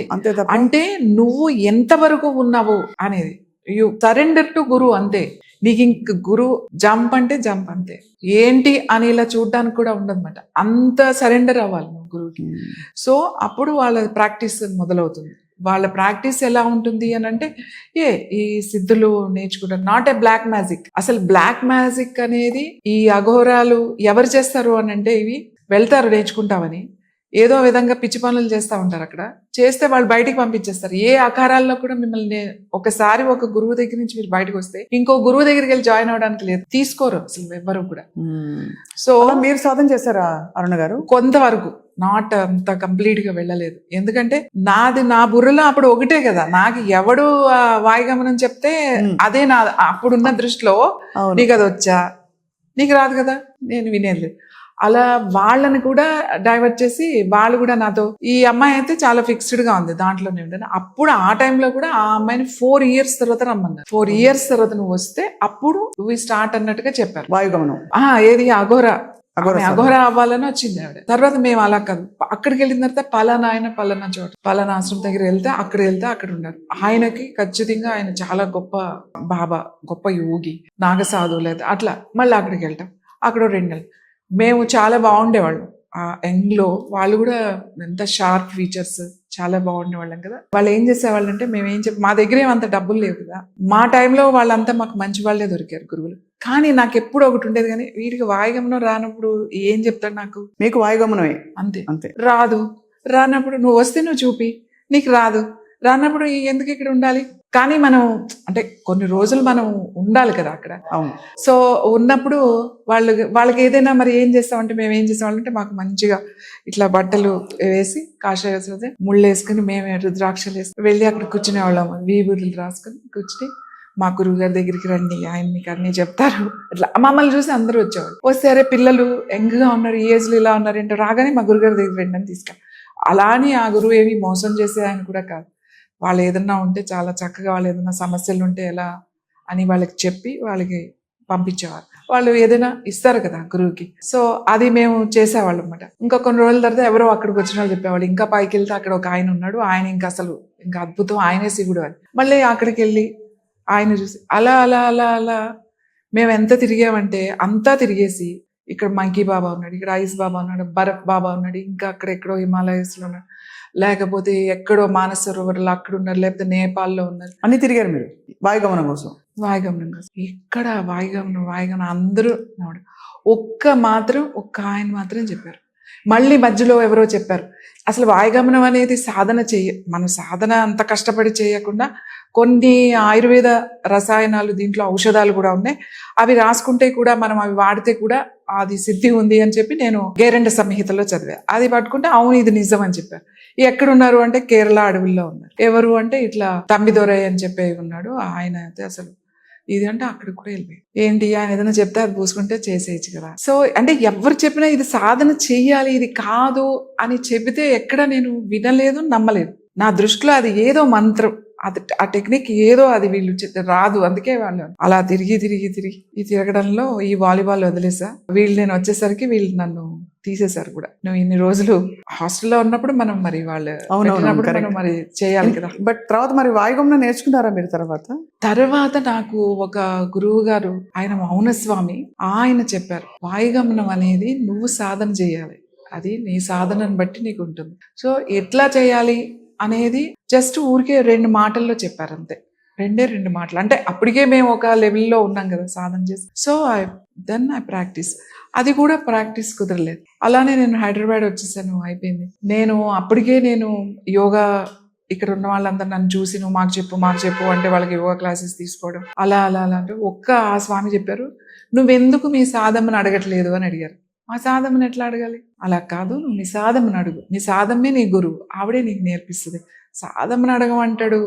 అంటే నువ్వు ఎంతవరకు ఉన్నావు అనేది, యు సరెండర్ టు గురు అంతే. నీకు ఇంక గురు జంప్ అంటే జంప్ అంతే. ఏంటి అని ఇలా చూడడానికి కూడా ఉండదన్నమాట. అంత సరెండర్ అవ్వాలి నువ్వు గురువుకి. సో అప్పుడు వాళ్ళ ప్రాక్టీస్ మొదలవుతుంది. వాళ్ళ ప్రాక్టీస్ ఎలా ఉంటుంది అని అంటే ఈ సిద్ధులు నేర్చుకుంటారు. Not a black magic. అసలు బ్లాక్ మ్యాజిక్ అనేది ఈ అఘోరాలు ఎవరు చేస్తారు అని అంటే ఇవి వెళ్తారు నేర్చుకుంటామని ఏదో విధంగా పిచ్చి పనులు చేస్తూ ఉంటారు. అక్కడ చేస్తే వాళ్ళు బయటికి పంపించేస్తారు. ఏ ఆకారాల్లో కూడా మిమ్మల్ని ఒకసారి ఒక గురువు దగ్గర నుంచి మీరు బయటకు వస్తే ఇంకో గురువు దగ్గరికి వెళ్ళి జాయిన్ అవడానికి లేదు, తీసుకోరు అసలు ఎవ్వరు కూడా. సో మీరు సాధన చేశారా అరుణ గారు? కొంతవరకు, నాట్ అంత కంప్లీట్ గా వెళ్ళలేదు. ఎందుకంటే నా బుర్రలో అప్పుడు ఒకటే కదా, నాకు ఎవడు వాయుగమనం చెప్తే అదే నా అప్పుడున్న దృష్టిలో. నీకు అది వచ్చా, నీకు రాదు కదా, నేను వినేది. అలా వాళ్ళని కూడా డైవర్ట్ చేసి వాళ్ళు కూడా నాతో, ఈ అమ్మాయి అయితే చాలా ఫిక్స్డ్ గా ఉంది దాంట్లోనే ఉండను. అప్పుడు ఆ టైంలో కూడా ఆ అమ్మాయిని 4 years తర్వాత రమ్మన్నారు. 4 years తర్వాత నువ్వు వస్తే అప్పుడు నువ్వు స్టార్ట్ అన్నట్టుగా చెప్పారు వాయుగమనం. ఏది అఘోర అవ్వాలని వచ్చింది ఆవిడ. తర్వాత మేము అలా కాదు, అక్కడికి వెళ్ళిన తర్వాత పలానా ఆయన పలానా చోట పలానా ఆశ్రమం దగ్గర వెళ్తే అక్కడ ఉన్నారు. ఆయనకి ఖచ్చితంగా ఆయన చాలా గొప్ప బాబా, గొప్ప యోగి, నాగసాధువు లేదా అట్లా. మళ్ళీ అక్కడికి వెళ్తాం. అక్కడ 2 నెలలు మేము చాలా బాగుండేవాళ్ళం. ఆ యంగ్లో వాళ్ళు కూడా ఎంత షార్ప్ ఫీచర్స్, చాలా బాగుండేవాళ్ళం కదా. వాళ్ళు ఏం చేసేవాళ్ళు అంటే మా దగ్గర ఏమంత డబ్బులు లేవు కదా, మా టైంలో వాళ్ళంతా మాకు మంచి వాళ్ళే దొరికారు గురువులు. కానీ నాకు ఎప్పుడు ఒకటి ఉండేది, కానీ వీడికి వాయుగమనం రానప్పుడు ఏం చెప్తాడు నాకు? మీకు వాయుగమనమే అంతే రానప్పుడు నువ్వు వస్తే నువ్వు చూపి, నీకు రానప్పుడు ఎందుకు ఇక్కడ ఉండాలి? కానీ మనం అంటే కొన్ని రోజులు మనం ఉండాలి కదా అక్కడ. సో ఉన్నప్పుడు వాళ్ళకి ఏదైనా మరి ఏం చేస్తామంటే మేము ఏం చేస్తామంటే మాకు మంచిగా ఇట్లా బట్టలు వేసి కాషాయ ముళ్ళు వేసుకుని మేమే రుద్రాక్షలు వేసుకుని వెళ్ళి అక్కడ కూర్చునే వాళ్ళం. వీబుర్లు రాసుకుని కూర్చుని మా గురువు గారి దగ్గరికి రండి, ఆయన మీకు అన్నీ చెప్తారు. అట్లా మమ్మల్ని చూసి అందరూ వచ్చేవాళ్ళు. వస్తే అరే పిల్లలు యంగ్గా ఉన్నారు, ఈ ఏజ్లో ఇలా ఉన్నారు ఏంటో, రాగానే మా గురుగారి దగ్గర రండి అని తీసుకెళ్ళి అలా అని ఆ గురువు ఏమి మోసం చేసే ఆయన కూడా కాదు. వాళ్ళు ఏదన్నా ఉంటే చాలా చక్కగా, వాళ్ళు ఏదైనా సమస్యలు ఉంటే ఎలా అని వాళ్ళకి చెప్పి వాళ్ళకి పంపించేవారు. వాళ్ళు ఏదైనా ఇస్తారు కదా గురువుకి. సో అది మేము చేసేవాళ్ళం అనమాట. ఇంకా కొన్ని రోజుల తర్వాత ఎవరో అక్కడికి వచ్చిన వాళ్ళు చెప్పేవాళ్ళు, ఇంకా పైకి వెళ్తే అక్కడ ఒక ఆయన ఉన్నాడు, ఆయన ఇంకా అసలు ఇంకా అద్భుతం, ఆయనే శివుడు అని. మళ్ళీ అక్కడికి వెళ్ళి ఆయన చూసి అలా అలా అలా అలా మేము ఎంత తిరిగామంటే అంతా తిరిగేసి, ఇక్కడ మంకీ బాబా ఉన్నాడు, ఇక్కడ ఐస్ బాబా ఉన్నాడు, బరఫ్ బాబా ఉన్నాడు, ఇంకా అక్కడ ఎక్కడో హిమాలయస్లో ఉన్నాడు, లేకపోతే ఎక్కడో మానసరోవర్లో అక్కడ ఉన్నారు, లేకపోతే నేపాల్లో ఉన్నారు. అన్ని తిరిగారు మీరు వాయుగమనం కోసం? వాయుగమనం కోసం ఇక్కడ వాయుగమనం అందరూ ఒక్క ఆయన మాత్రం చెప్పారు. మళ్ళీ మధ్యలో ఎవరో చెప్పారు, అసలు వాయుగమనం అనేది సాధన మన సాధన అంత కష్టపడి చేయకుండా కొన్ని ఆయుర్వేద రసాయనాలు, దీంట్లో ఔషధాలు కూడా ఉన్నాయి, అవి రాసుకుంటే కూడా మనం అవి వాడితే కూడా అది సిద్ధి ఉంది అని చెప్పి నేను గేరెండ సంహితలో చదివా. అది పట్టుకుంటే అవును ఇది నిజం అని చెప్పారు. ఎక్కడున్నారు అంటే కేరళ అడవుల్లో ఉన్నారు. ఎవరు అంటే ఇట్లా తంబిదొరై అని చెప్పి ఉన్నాడు ఆయన. అయితే అసలు ఇది అంటే అక్కడికి కూడా వెళ్ళిపోయి, ఏంటి ఆయన ఏదైనా చెప్తే అది పూసుకుంటే చేసేయచ్చు కదా. సో అంటే ఎవరు చెప్పినా ఇది సాధన చెయ్యాలి, ఇది కాదు అని చెబితే ఎక్కడ నేను వినలేదు, నమ్మలేదు. నా దృష్టిలో అది ఏదో మంత్రం, అది ఆ టెక్నిక్ ఏదో అది వీళ్ళు రాదు. అందుకే వాళ్ళు అలా తిరిగి ఈ తిరగడంలో ఈ వాలీబాల్ వదిలేసా. నేను వచ్చేసరికి వీళ్ళు నన్ను తీసేశారు కూడా. నువ్వు ఇన్ని రోజులు హాస్టల్లో ఉన్నప్పుడు మనం మరి వాళ్ళు మనం మరి చేయాలి కదా. బట్ తర్వాత మరి వాయుగమనం నేర్చుకున్నారా మీరు? తర్వాత నాకు ఒక గురువు గారు, ఆయన మౌనస్వామి, ఆయన చెప్పారు వాయుగమనం అనేది నువ్వు సాధన చేయాలి, అది నీ సాధనను బట్టి నీకు ఉంటుంది. సో ఎట్లా చేయాలి అనేది జస్ట్ ఊరికే 2 మాటల్లో చెప్పారు అంతే. 2 మాటలు. అంటే అప్పటికే మేము ఒక లెవెల్లో ఉన్నాం కదా సాధన చేసి. So I practice. అది కూడా ప్రాక్టీస్ కుదరలేదు. అలానే నేను హైదరాబాద్ వచ్చేసాను, అయిపోయింది. అప్పటికే యోగా ఇక్కడ ఉన్న వాళ్ళందరూ నన్ను చూసి నువ్వు మాకు చెప్పు అంటే వాళ్ళకి యోగా క్లాసెస్ తీసుకోవడం అలా అంటే ఆ స్వామి చెప్పారు, నువ్వెందుకు మీ సాధమ్మని అడగట్లేదు అని అడిగారు. మా సాధమ్మని ఎట్లా అడగాలి? అలా కాదు, నువ్వు నీ సాధమ్మని అడుగు, నీ సాధమ్మే నీ గురువు, ఆవిడే నీకు నేర్పిస్తుంది, సాధమ్మని అడగమంటాడు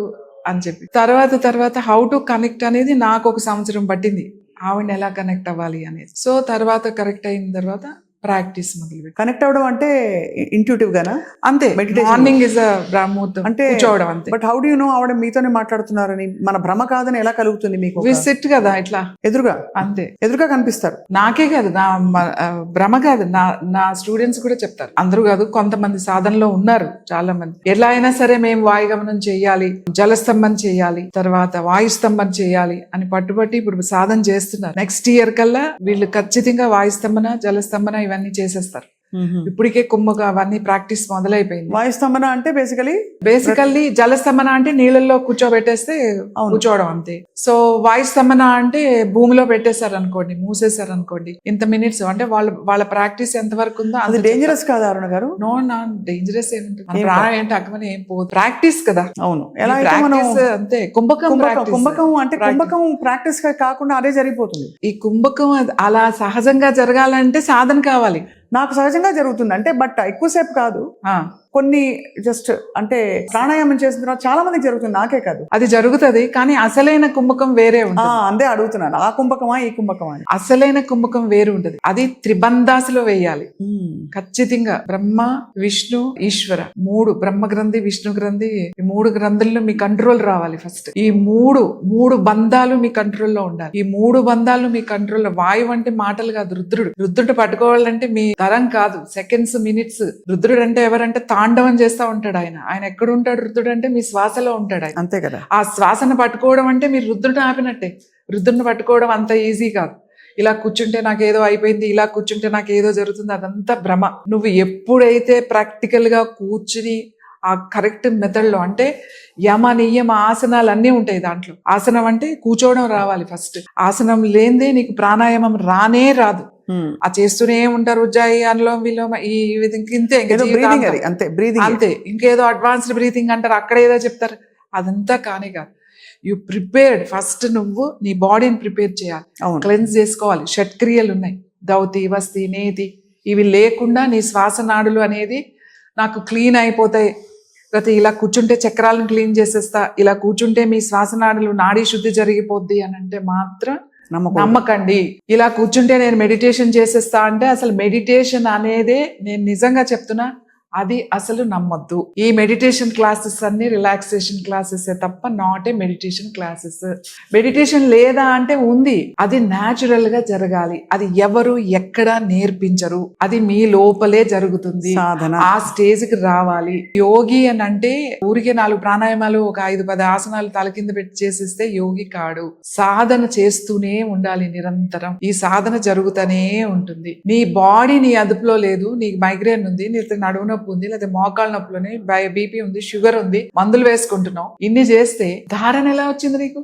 అని చెప్పి. తర్వాత హౌ టు కనెక్ట్ అనేది నాకు 1 సంవత్సరం పట్టింది, ఆవిడని ఎలా కనెక్ట్ అవ్వాలి అనేది. సో తర్వాత కరెక్ట్ అయిన తర్వాత ప్రాక్టీస్ మొదలు. కనెక్ట్ అవ్వడం అంటే ఇంట్యూటివ్ గానా? అంతే. మార్నింగ్ ఇస్ బ్రహ్మముహూర్తం అంటే కూర్చోవడం అంతే. But how do you know ఆవిడ మీతోనే మాట్లాడుతున్నారని, మన భ్రమ కాదని ఎలా కలుగుతుంది మీకు? విజిట్ కదా ఇట్లా ఎదురుగా, అంతే ఎదురుగా కనిపిస్తారు. నాకే కాదు, నా భ్రమ కాదు, నా స్టూడెంట్స్ కూడా చెప్తారు. అందరూ కాదు, కొంతమంది సాధనలో ఉన్నారు చాలా మంది. ఎలా అయినా సరే మేము వాయుగమనం చేయాలి, జలస్తంభం చేయాలి, తర్వాత వాయుస్తంభం చేయాలి అని పట్టుబట్టి ఇప్పుడు సాధన చేస్తున్నారు. నెక్స్ట్ ఇయర్ కల్లా వీళ్ళు ఖచ్చితంగా వాయుస్తంభన, జలస్తంభన ఇవన్నీ చేసేస్తారు. ఇప్పటికే కుమ్మగా అవన్నీ ప్రాక్టీస్ మొదలైపోయింది. వాయుస్తంభన అంటే బేసికల్లీ జలస్తంభన అంటే నీళ్ళల్లో కూర్చోబెట్టేస్తే కూర్చోవడం అంతే. సో వాయుస్తంభన అంటే భూమిలో పెట్టేశారు అనుకోండి, మూసేశారు అనుకోండి, ఇంత మినిట్స్ అంటే వాళ్ళ ప్రాక్టీస్ ఎంత వరకు ఉందో. అది డేంజరస్ కాదా అరుణ గారు? నో, డేంజరస్ ఏముంటుంది, ప్రాణం ఏంటి అక్కమని ఏం పోదు, ప్రాక్టీస్ కదా. అవును, ఎలా అంతే. కుంభకం అంటే కుంభకం ప్రాక్టీస్ కాకుండా అదే జరిగిపోతుంది. ఈ కుంభకం అలా సహజంగా జరగాలంటే సాధన కావాలి. నాకు సహజంగా జరుగుతుంది అంటే, బట్ ఎక్కువసేపు కాదు, కొన్ని జస్ట్ అంటే ప్రాణాయామం చేసిన తర్వాత చాలా మందికి జరుగుతుంది, నాకే కాదు. అది జరుగుతుంది, కానీ అసలైన కుంభకం వేరే ఉంటుంది. అందే అడుగుతున్నాను, ఆ కుంభకమా ఈ కుంభకమా అని. అసలైన కుంభకం వేరు ఉంటుంది, అది త్రిబంధాసులో వేయాలి ఖచ్చితంగా. బ్రహ్మ, విష్ణు, ఈశ్వర, 3 బ్రహ్మ గ్రంథి, విష్ణు గ్రంథి, ఈ 3 గ్రంథుల్లో మీ కంట్రోల్ రావాలి ఫస్ట్. ఈ మూడు బంధాలు మీ కంట్రోల్లో ఉండాలి. ఈ 3 బంధాలు మీ కంట్రోల్లో. వాయువు అంటే మాటలు కాదు, రుద్రుడు పట్టుకోవాలంటే మీ తరం కాదు, సెకండ్స్, మినిట్స్. రుద్రుడు అంటే ఎవరంటే తాండవం చేస్తా ఉంటాడు ఆయన ఎక్కడ ఉంటాడు రుద్రుడు అంటే మీ శ్వాసలో ఉంటాడు ఆయన, అంతే కదా. ఆ శ్వాసను పట్టుకోవడం అంటే మీరు రుద్రుడిని ఆపినట్టే. రుద్రుడిని పట్టుకోవడం అంత ఈజీ కాదు. ఇలా కూర్చుంటే నాకేదో అయిపోయింది, ఇలా కూర్చుంటే నాకేదో జరుగుతుంది, అదంతా భ్రమ. నువ్వు ఎప్పుడైతే ప్రాక్టికల్ గా కూర్చుని ఆ కరెక్ట్ మెథడ్ లో, అంటే యమ నియమ ఆసనాలు అన్నీ ఉంటాయి దాంట్లో. ఆసనం అంటే కూర్చోవడం రావాలి ఫస్ట్. ఆసనం లేదే నీకు ప్రాణాయామం రానే రాదు. ఆ చేస్తూనే ఉంటారు ఉజ్జాయి, అనులోమ విలోమ, ఈ ఇంతే అంతే. ఇంకేదో అడ్వాన్స్డ్ బ్రీతింగ్ అంటారు, అక్కడ ఏదో చెప్తారు, అదంతా కానే కాదు. You prepared first. నువ్వు నీ బాడీని ప్రిపేర్ చేయాలి, క్లెన్స్ చేసుకోవాలి. షట్క్రియలు ఉన్నాయి, దౌతి, వస్తి, నేతి. ఇవి లేకుండా నీ శ్వాస నాడులు అనేది నాకు క్లీన్ అయిపోతాయి, లేకపోతే ఇలా కూర్చుంటే చక్రాలను క్లీన్ చేసేస్తా, ఇలా కూర్చుంటే మీ శ్వాసనాడులు నాడీ శుద్ధి జరిగిపోద్ది అని అంటే మాత్రం నమ్మకండి. ఇలా కూర్చుంటే నేను మెడిటేషన్ చేసేస్తా అంటే అసలు మెడిటేషన్ అనేదే, నేను నిజంగా చెప్తున్నా, అది అసలు నమ్మొద్దు. ఈ మెడిటేషన్ క్లాసెస్ అన్ని రిలాక్సేషన్ క్లాసెస్ తప్ప not a meditation classes. Meditation లేదా అంటే ఉంది, అది న్యాచురల్ గా జరగాలి. అది ఎవరు ఎక్కడ నేర్పించరు, అది మీ లోపలే జరుగుతుంది. సాధన. ఆ స్టేజ్ కి రావాలి. యోగి అని అంటే ఊరికే 4 ప్రాణాయామాలు ఒక 5-10 ఆసనాలు తల కింద పెట్టి చేసిస్తే యోగి కాడు. సాధన చేస్తూనే ఉండాలి నిరంతరం. ఈ సాధన జరుగుతూనే ఉంటుంది. నీ బాడీ నీ అదుపులో లేదు, నీకు మైగ్రేన్ ఉంది, నీకు నడువు నొప్పి ఉంది, లేదా మోకాళ్ళ నొప్పులని, బీపీ ఉంది, షుగర్ ఉంది, మందులు వేసుకుంటున్నావు. ఇన్ని చేస్తే ధారణ ఎలా వచ్చింది నీకు?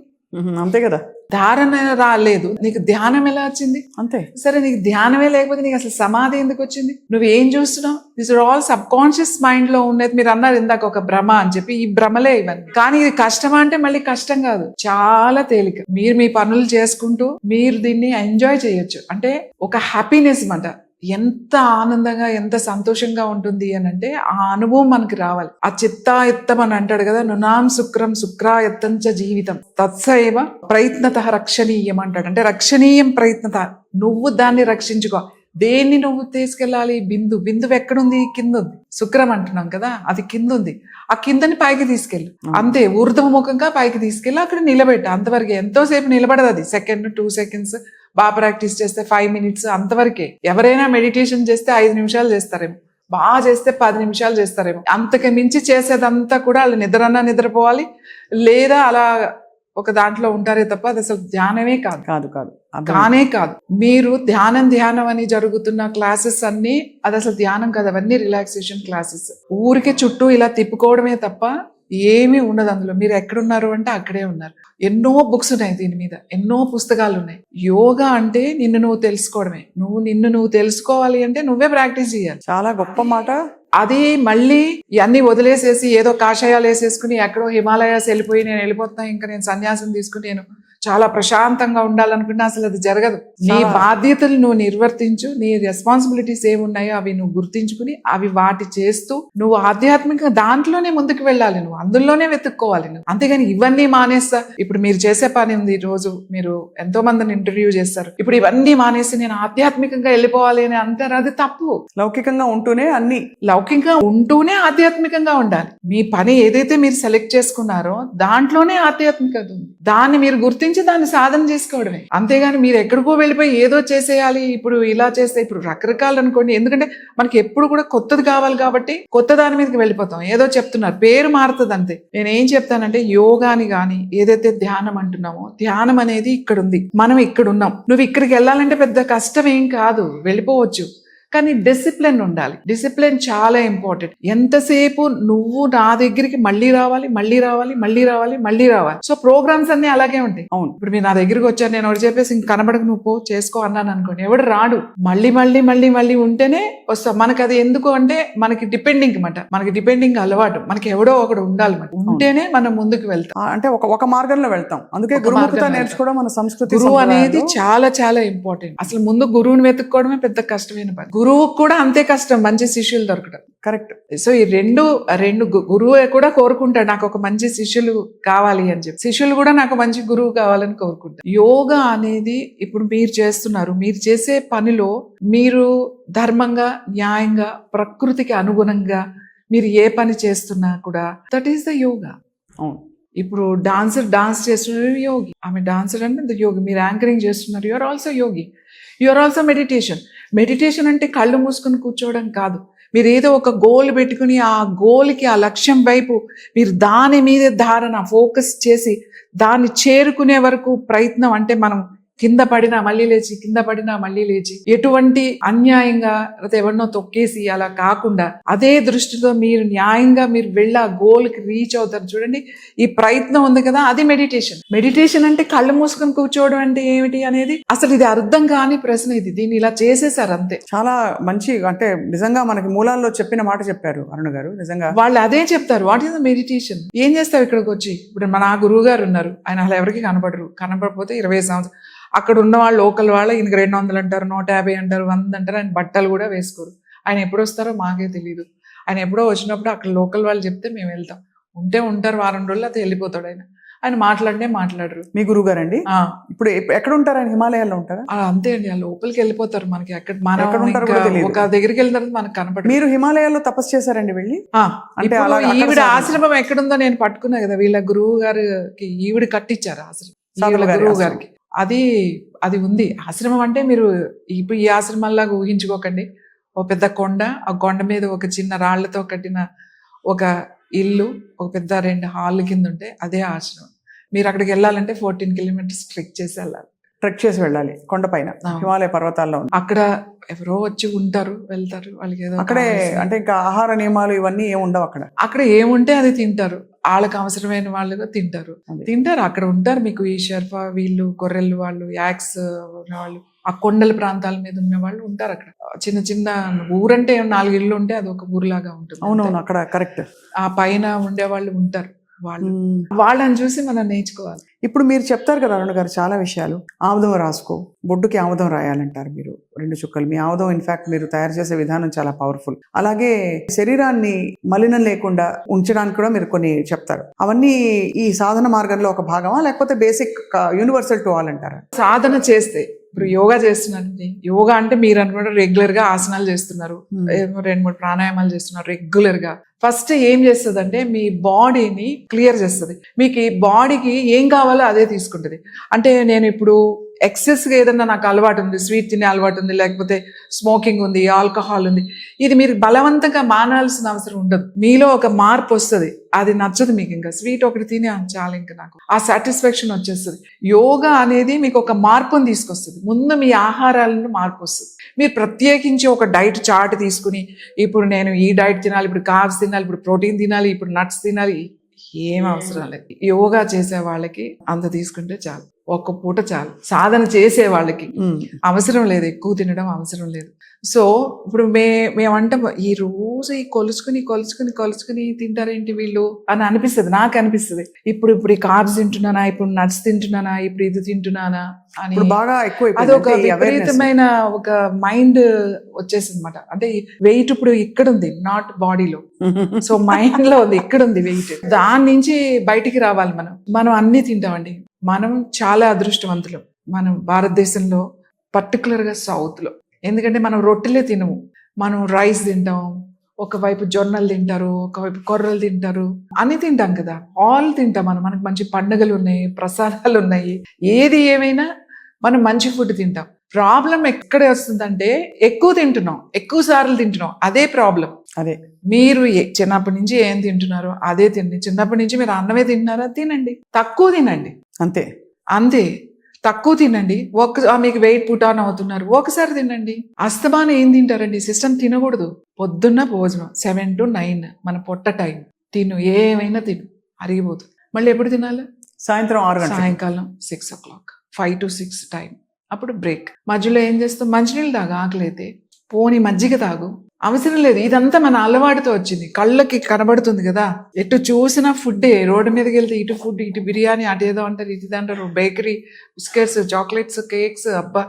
అంతే కదా. ధారణ రాలేదు, నీకు ధ్యానం ఎలా వచ్చింది? అంతే. సరే, నీకు ధ్యానమే లేకపోతే నీకు అసలు సమాధి ఎందుకు వచ్చింది? నువ్వేం చూస్తున్నావు? This are all subconscious mind లో ఉండేది. మీరు అన్నారు ఇందాక ఒక భ్రమ అని చెప్పి, ఈ భ్రమలే ఇవన్నీ. కానీ ఇది కష్టమా అంటే మళ్ళీ కష్టం కాదు, చాలా తేలిక. మీరు మీ పనులు చేసుకుంటూ మీరు దీన్ని ఎంజాయ్ చేయొచ్చు. అంటే ఒక హ్యాపీనెస్ మాట. ఎంత ఆనందంగా ఎంత సంతోషంగా ఉంటుంది అని అంటే ఆ అనుభవం మనకి రావాలి. ఆ చిత్తాయత్తం అని అంటాడు కదా, నునాం శుక్రం శుక్రాయత్తంచ జీవితం తత్సైవ ప్రయత్నత రక్షణీయం అంటాడు. అంటే రక్షణీయం ప్రయత్నత, నువ్వు దాన్ని రక్షించుకో. దేన్ని నువ్వు తీసుకెళ్ళాలి? బిందువు ఎక్కడుంది? కింద ఉంది. శుక్రం అంటున్నాం కదా, అది కింద ఉంది. ఆ కిందని పైకి తీసుకెళ్ళు, అంతే. ఊర్ధ్వముఖంగా పైకి తీసుకెళ్ళి అక్కడ నిలబెట్టు. అంతవరకే. ఎంతోసేపు నిలబడదు అది, 2 సెకండ్స్. బాగా ప్రాక్టీస్ చేస్తే 5 minutes అంతవరకే. ఎవరైనా మెడిటేషన్ చేస్తే 5 నిమిషాలు చేస్తారేమో, బాగా చేస్తే 10 నిమిషాలు చేస్తారేమో. అంతకు మించి చేసేదంతా కూడా వాళ్ళు నిద్రపోవాలి, లేదా అలా ఒక దాంట్లో ఉంటారే తప్ప అది అసలు ధ్యానమే కాదు. కానే కాదు. మీరు ధ్యానం అని జరుగుతున్న క్లాసెస్ అన్ని అది అసలు ధ్యానం కాదు, అవన్నీ రిలాక్సేషన్ క్లాసెస్. ఊరికే చుట్టూ ఇలా తిప్పుకోవడమే తప్ప ఏమీ ఉండదు అందులో. మీరు ఎక్కడున్నారు అంటే అక్కడే ఉన్నారు. ఎన్నో బుక్స్ ఉన్నాయి దీని మీద, ఎన్నో పుస్తకాలు ఉన్నాయి. యోగా అంటే నిన్ను నువ్వు తెలుసుకోవడమే. నిన్ను నువ్వు తెలుసుకోవాలి అంటే నువ్వే ప్రాక్టీస్ చేయాలి. చాలా గొప్ప మాట. అది మళ్ళీ ఇవన్నీ వదిలేసేసి ఏదో కాషాయాలు వేసేసుకుని ఎక్కడో హిమాలయాస్ వెళ్ళిపోయి నేను వెళ్ళిపోతున్నా, ఇంకా నేను సన్యాసం తీసుకుని నేను చాలా ప్రశాంతంగా ఉండాలనుకున్నా అసలు అది జరగదు. నీ బాధ్యతలు నువ్వు నిర్వర్తించు, నీ రెస్పాన్సిబిలిటీస్ ఏమున్నాయో అవి నువ్వు గుర్తించుకుని అవి వాటి చేస్తూ నువ్వు ఆధ్యాత్మికంగా దాంట్లోనే ముందుకు వెళ్ళాలి. నువ్వు అందులోనే వెతుక్కోవాలి నువ్వు. అంతేగాని ఇవన్నీ మానేస్తా. ఇప్పుడు మీరు చేసే పని ఉంది, రోజు మీరు ఎంతో మందిని ఇంటర్వ్యూ చేస్తారు. ఇప్పుడు ఇవన్నీ మానేసి నేను ఆధ్యాత్మికంగా వెళ్ళిపోవాలి అని అంటారు, అది తప్పు. లౌకికంగా ఉంటూనే ఆధ్యాత్మికంగా ఉండాలి. మీ పని ఏదైతే మీరు సెలెక్ట్ చేసుకున్నారో దాంట్లోనే ఆధ్యాత్మికత ఉంది. దాన్ని మీరు గుర్తించి దాన్ని సాధన చేసుకోవడమే. అంతేగాని మీరు ఎక్కడికో వెళ్ళిపోయి ఏదో చేసేయాలి, ఇప్పుడు ఇలా చేస్తే, ఇప్పుడు రకరకాలు అనుకోండి. ఎందుకంటే మనకి ఎప్పుడు కూడా కొత్తది కావాలి కాబట్టి కొత్త దాని మీదకి వెళ్ళిపోతాం. ఏదో చెప్తున్నారు, పేరు మారుతుంది అంతే. నేను ఏం చెప్తానంటే యోగాని గాని ఏదైతే ధ్యానం అంటున్నామో, ధ్యానం అనేది ఇక్కడ ఉంది, మనం ఇక్కడ ఉన్నాం. నువ్వు ఇక్కడికి వెళ్ళాలంటే పెద్ద కష్టం ఏం కాదు, వెళ్ళిపోవచ్చు. కానీ డిసిప్లిన్ ఉండాలి. డిసిప్లిన్ చాలా ఇంపార్టెంట్. ఎంతసేపు నువ్వు నా దగ్గరికి మళ్ళీ రావాలి. సో ప్రోగ్రామ్స్ అన్ని అలాగే ఉంటాయి. అవును. ఇప్పుడు మీరు నా దగ్గరికి వచ్చారు, నేను ఒకటి చెప్పేసి ఇంక కనబడక నువ్వు పో చేసుకో అన్నాను అనుకోండి, ఎవడు రాడు. మళ్ళీ ఉంటేనే వస్తాం. మనకి అది ఎందుకు అంటే మనకి డిపెండింగ్ మాట, మనకి డిపెండింగ్ అలవాటు. మనకి ఎవడో ఒకడు ఉండాలి, ఉంటేనే మనం ముందుకు వెళ్తాం. అంటే ఒక మార్గంలో వెళ్తాం. అందుకే గురుముఖత నేర్చుకోవడం మన సంస్కృతి. గురువు అనేది చాలా చాలా ఇంపార్టెంట్. అసలు ముందు గురువుని వెతుక్కోవడమే పెద్ద కష్టమైన పని. గురువు కూడా అంతే కష్టం, మంచి శిష్యులు దొరకడం. కరెక్ట్. సో ఈ రెండు గురువు కూడా కోరుకుంటాడు నాకు ఒక మంచి శిష్యులు కావాలి అని చెప్పి, శిష్యులు కూడా నాకు మంచి గురువు కావాలని కోరుకుంటారు. యోగా అనేది ఇప్పుడు మీరు చేస్తున్నారు, మీరు చేసే పనిలో మీరు ధర్మంగా, న్యాయంగా, ప్రకృతికి అనుగుణంగా మీరు ఏ పని చేస్తున్నా కూడా దట్ ఈస్ ద యోగా. అవును. ఇప్పుడు డాన్స్ చేస్తున్నారు యోగి, ఆమె డాన్సర్ అంటే యోగి. మీరు యాంకరింగ్ చేస్తున్నారు, you are also yogi. You are also meditation అంటే కళ్ళు మూసుకొని కూర్చోవడం కాదు. మీరు ఏదో ఒక గోల్ పెట్టుకుని ఆ గోల్కి, ఆ లక్ష్యం వైపు మీరు దాని మీదే ధారణ, ఫోకస్ చేసి దాన్ని చేరుకునే వరకు ప్రయత్నం. అంటే మనం కింద పడినా మళ్ళీ లేచి ఎటువంటి అన్యాయంగా ఎవరినో తొక్కేసి అలా కాకుండా అదే దృష్టితో మీరు న్యాయంగా మీరు వెళ్ళి ఆ గోల్ కి రీచ్ అవుతారు. చూడండి, ఈ ప్రయత్నం ఉంది కదా, అది మెడిటేషన్ అంటే కళ్ళు మూసుకొని కూర్చోవడం అంటే ఏమిటి అనేది అసలు ఇది అర్థం కాని ప్రశ్న. దీన్ని ఇలా చేసేసారు అంతే. చాలా మంచి, అంటే నిజంగా మనకి మూలాల్లో చెప్పిన మాట చెప్పారు అరుణ గారు. నిజంగా వాళ్ళు అదే చెప్తారు, వాట్ ఈస్ ద మెడిటేషన్. ఏం చేస్తావు ఇక్కడికి వచ్చి? ఇప్పుడు మన గురువు గారు ఉన్నారు, ఆయన అలా ఎవరికి కనపడకపోతే 20 సంవత్సరాలు అక్కడ ఉన్న వాళ్ళు, లోకల్ వాళ్ళు, ఈయనకి 200 అంటారు, 150 అంటారు, 100 అంటారు. ఆయన బట్టలు కూడా వేసుకోరు. ఆయన ఎప్పుడు వస్తారో మాకే తెలియదు. ఆయన ఎప్పుడో వచ్చినప్పుడు అక్కడ లోకల్ వాళ్ళు చెప్తే మేము వెళ్తాం. ఉంటారు వారం రోజులు, అయితే వెళ్ళిపోతాడు ఆయన. ఆయన మాట్లాడరు. మీ గురువు గారండి? ఆ, ఇప్పుడు ఎక్కడ ఉంటారు ఆయన? హిమాలయాల్లో ఉంటారా? అంతే అండి, ఆ లోపలికి వెళ్ళిపోతారు. మనకి మనం ఎక్కడ ఉంటారో ఇంకా కూడా తెలీదు. ఒక దగ్గరికి వెళ్ళిన తర్వాత మనకు కనపడదు. మీరు హిమాలయాల్లో తపస్సు చేశారండి వెళ్ళి? అంటే ఇప్పుడు అలాగా అక్కడ ఈవిడ సాధన. ఆశ్రమం ఎక్కడుందో నేను పట్టుకున్నా కదా, వీళ్ళ గురువు గారికి ఈవిడ కట్టించారు ఆశ్రమం, సాధన వీళ్ళ గారి గురువు ఆశ్రమం. గారికి. అది ఉంది ఆశ్రమం. అంటే మీరు ఇప్పుడు ఈ ఆశ్రమంలాగా ఊహించుకోకండి. ఒక పెద్ద కొండ, ఆ కొండ మీద ఒక చిన్న రాళ్లతో కట్టిన ఒక ఇల్లు, ఒక పెద్ద 2 హాల్ కింద ఉంటే అదే ఆశ్రమం. మీరు అక్కడికి వెళ్ళాలంటే 14 కిలోమీటర్స్ ట్రెక్ చేసి వెళ్ళాలి. ట్రెక్ చేసి వెళ్ళాలి కొండపైన, హిమాలయ పర్వతాల్లో ఉంది. అక్కడ ఎవరో వచ్చి ఉంటారు, వెళ్తారు, వాళ్ళకి ఏదో అక్కడే కావాల్సింది. అంటే ఇంకా ఆహార నియమాలు ఇవన్నీ ఏమి ఉండవు అక్కడ? అక్కడ ఏముంటే అది తింటారు, వాళ్ళకి అవసరమైన వాళ్ళుగా తింటారు. అక్కడ ఉంటారు. మీకు ఈ షెర్పా వీళ్ళు, గొర్రెలు వాళ్ళు, యాక్స్ వాళ్ళు, ఆ కొండల ప్రాంతాల మీద ఉన్న వాళ్ళు ఉంటారు అక్కడ. చిన్న చిన్న ఊరంటే 4 ఇళ్ళు ఉంటే అది ఒక ఊరులాగా ఉంటుంది. అవునవును, అక్కడ కరెక్ట్. ఆ పైన ఉండే వాళ్ళు ఉంటారు. వాళ్ళని చూసి మనం నేర్చుకోవాలి. ఇప్పుడు మీరు చెప్తారు కదా అరుణ్ గారు చాలా విషయాలు. ఆముదం రాసుకో, బొడ్డుకి ఆముదం రాయాలంటారు మీరు, 2 చుక్కలు. మీ ఆముదం ఇన్ఫాక్ట్ మీరు తయారు చేసే విధానం చాలా పవర్ఫుల్. అలాగే శరీరాన్ని మలినం లేకుండా ఉంచడానికి కూడా మీరు కొన్ని చెప్తారు. అవన్నీ ఈ సాధన మార్గంలో ఒక భాగమా, లేకపోతే బేసిక్ యూనివర్సల్ టు ఆల్ అంటారా? సాధన చేస్తే ఇప్పుడు యోగా చేస్తున్నారండి. యోగా అంటే మీరు అనుకుంటే రెగ్యులర్ గా ఆసనాలు చేస్తున్నారు, 2-3 ప్రాణాయామాలు చేస్తున్నారు రెగ్యులర్ గా. ఫస్ట్ ఏం చేస్తుంది అంటే మీ బాడీని క్లియర్ చేస్తుంది. మీకు ఈ బాడీకి ఏం కావాలో అదే తీసుకుంటుంది. అంటే నేను ఇప్పుడు ఎక్సెస్గా ఏదన్నా నాకు అలవాటు ఉంది, స్వీట్ తినే అలవాటు ఉంది, లేకపోతే స్మోకింగ్ ఉంది, ఆల్కహాల్ ఉంది, ఇది మీరు బలవంతంగా మానాల్సిన అవసరం ఉండదు. మీలో ఒక మార్పు వస్తుంది. అది నచ్చదు మీకు, ఇంకా స్వీట్ ఒకటి తినే చాలా, ఇంకా నాకు ఆ సాటిస్ఫాక్షన్ వచ్చేస్తుంది. యోగా అనేది మీకు ఒక మార్పుని తీసుకొస్తుంది. ముందు మీ ఆహారాలను మార్పు వస్తుంది. మీరు ప్రత్యేకించి ఒక డైట్ చార్ట్ తీసుకుని ఇప్పుడు నేను ఈ డైట్ తినాలి, ఇప్పుడు కార్బ్స్ తినాలి, ఇప్పుడు ప్రోటీన్ తినాలి, ఇప్పుడు నట్స్ తినాలి, ఏం అవసరం లేదు. యోగా చేసే వాళ్ళకి అంత తీసుకుంటే చాలు, ఒక్క పూట చాలు. సాధన చేసే వాళ్ళకి అవసరం లేదు, ఎక్కువ తినడం అవసరం లేదు. సో ఇప్పుడు మేమంటాం ఈ రోజు ఈ కొలుచుకుని తింటారేంటి వీళ్ళు అని అనిపిస్తుంది, నాకు అనిపిస్తుంది. ఇప్పుడు ఈ కార్బ్స్ తింటున్నానా, ఇప్పుడు నట్స్ తింటున్నానా, ఇప్పుడు ఇది తింటున్నానా అని బాగా ఎక్కువ అది ఒక విపరీతమైన ఒక మైండ్ వచ్చేసింది అనమాట. అంటే వెయిట్ ఇప్పుడు ఇక్కడ ఉంది, నాట్ బాడీలో, సో మైండ్ లో ఉంది, ఇక్కడ ఉంది వెయిట్. దాని నుంచి బయటికి రావాలి. మనం అన్ని తింటామండి. మనం చాలా అదృష్టవంతులం మనం భారతదేశంలో, పర్టికులర్ గా సౌత్ లో. ఎందుకంటే మనం రొట్టెలే తినము, మనం రైస్ తింటాం, ఒకవైపు జొన్నలు తింటారు, ఒకవైపు కొర్రలు తింటారు, అన్ని తింటాం కదా, ఆల్ తింటాం. మనకు మంచి పండుగలు ఉన్నాయి, ప్రసాదాలు ఉన్నాయి, ఏది ఏమైనా మనం మంచి ఫుడ్ తింటాం. ప్రాబ్లం ఎక్కడ వస్తుందంటే ఎక్కువ తింటున్నాం, ఎక్కువ సార్లు తింటున్నాం, అదే ప్రాబ్లం. అదే మీరు చిన్నప్పటి నుంచి ఏం తింటున్నారో అదే తినండి. చిన్నప్పటి నుంచి మీరు అన్నమే తింటున్నారా, తినండి. తక్కువ తినండి, అంతే తక్కువ తినండి. మీకు వెయిట్ పుట్ ఆన్ అవుతున్నారు, ఒకసారి తినండి. అస్తమానం ఏం తింటారండి, సిస్టమ్ తినకూడదు. పొద్దున్న భోజనం 7 to 9 మన పొట్ట టైం. తిను, ఏమైనా తిను, అరిగిపోతుంది. మళ్ళీ ఎప్పుడు తినాలి? సాయంత్రం 6 గంటలకు, సాయంకాలం 6 o'clock, 5 to 6 టైం. అప్పుడు బ్రేక్. మధ్యలో ఏం చేస్తాం, మంచినీళ్ళు తాగు, ఆకలి అయితే పోని మజ్జిగ తాగు, అవసరం లేదు. ఇదంతా మన అలవాటుతో వచ్చింది, కళ్ళకి కనబడుతుంది కదా. ఎటు చూసినా ఫుడ్డే, రోడ్డు మీదకి వెళ్తే ఇటు ఫుడ్, ఇటు బిర్యానీ, అటు ఏదో అంటారు, ఇది అంటారు, బేకరీ, బిస్కెట్స్, చాక్లెట్స్, కేక్స్, అబ్బా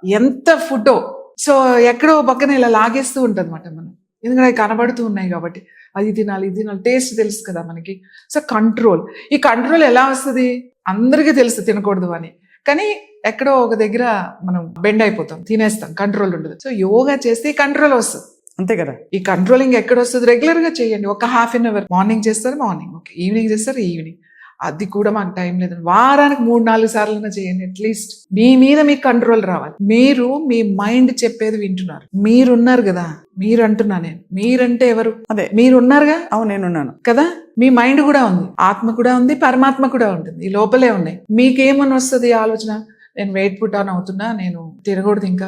ఎంత ఫుడ్డో. సో ఎక్కడో పక్కన ఇలా లాగేస్తూ ఉంటుంది అన్నమాట మనం, ఎందుకంటే అవి కనబడుతూ ఉన్నాయి కాబట్టి. అది తినాలి, ఇది తినాలి, టేస్ట్ తెలుసు కదా మనకి. సో కంట్రోల్, ఈ కంట్రోల్ ఎలా వస్తుంది, అందరికీ తెలుసు తినకూడదు అని, కానీ ఎక్కడో ఒక దగ్గర మనం బెండ్ అయిపోతాం, తినేస్తాం, కంట్రోల్ ఉండదు. సో యోగా చేస్తే ఈ కంట్రోల్ వస్తుంది, అంతే కదా. ఈ కంట్రోలింగ్ ఎక్కడ వస్తుంది, రెగ్యులర్ గా చేయండి. ఒక ½ hour మార్నింగ్ చేస్తారు, మార్నింగ్, ఓకే, ఈవినింగ్ చేస్తారు, ఈవినింగ్. అది కూడా మాకు టైం లేదు, వారానికి 3-4 సార్లు చేయండి అట్లీస్ట్. మీ మీద మీకు కంట్రోల్ రావాలి. మీరు మీ మైండ్ చెప్పేది వింటున్నారు, మీరున్నారు కదా, మీరు అంటున్నా నేను, మీరంటే ఎవరు, అదే మీరున్నారుగా. అవును, నేనున్నాను కదా. మీ మైండ్ కూడా ఉంది, ఆత్మ కూడా ఉంది, పరమాత్మ కూడా ఉంటుంది, ఈ లోపలే ఉన్నాయి. మీకేమని వస్తుంది ఆలోచన, నేను వెయిట్ పుట్ ఆన్ అవుతున్నా, నేను తినకూడదు, ఇంకా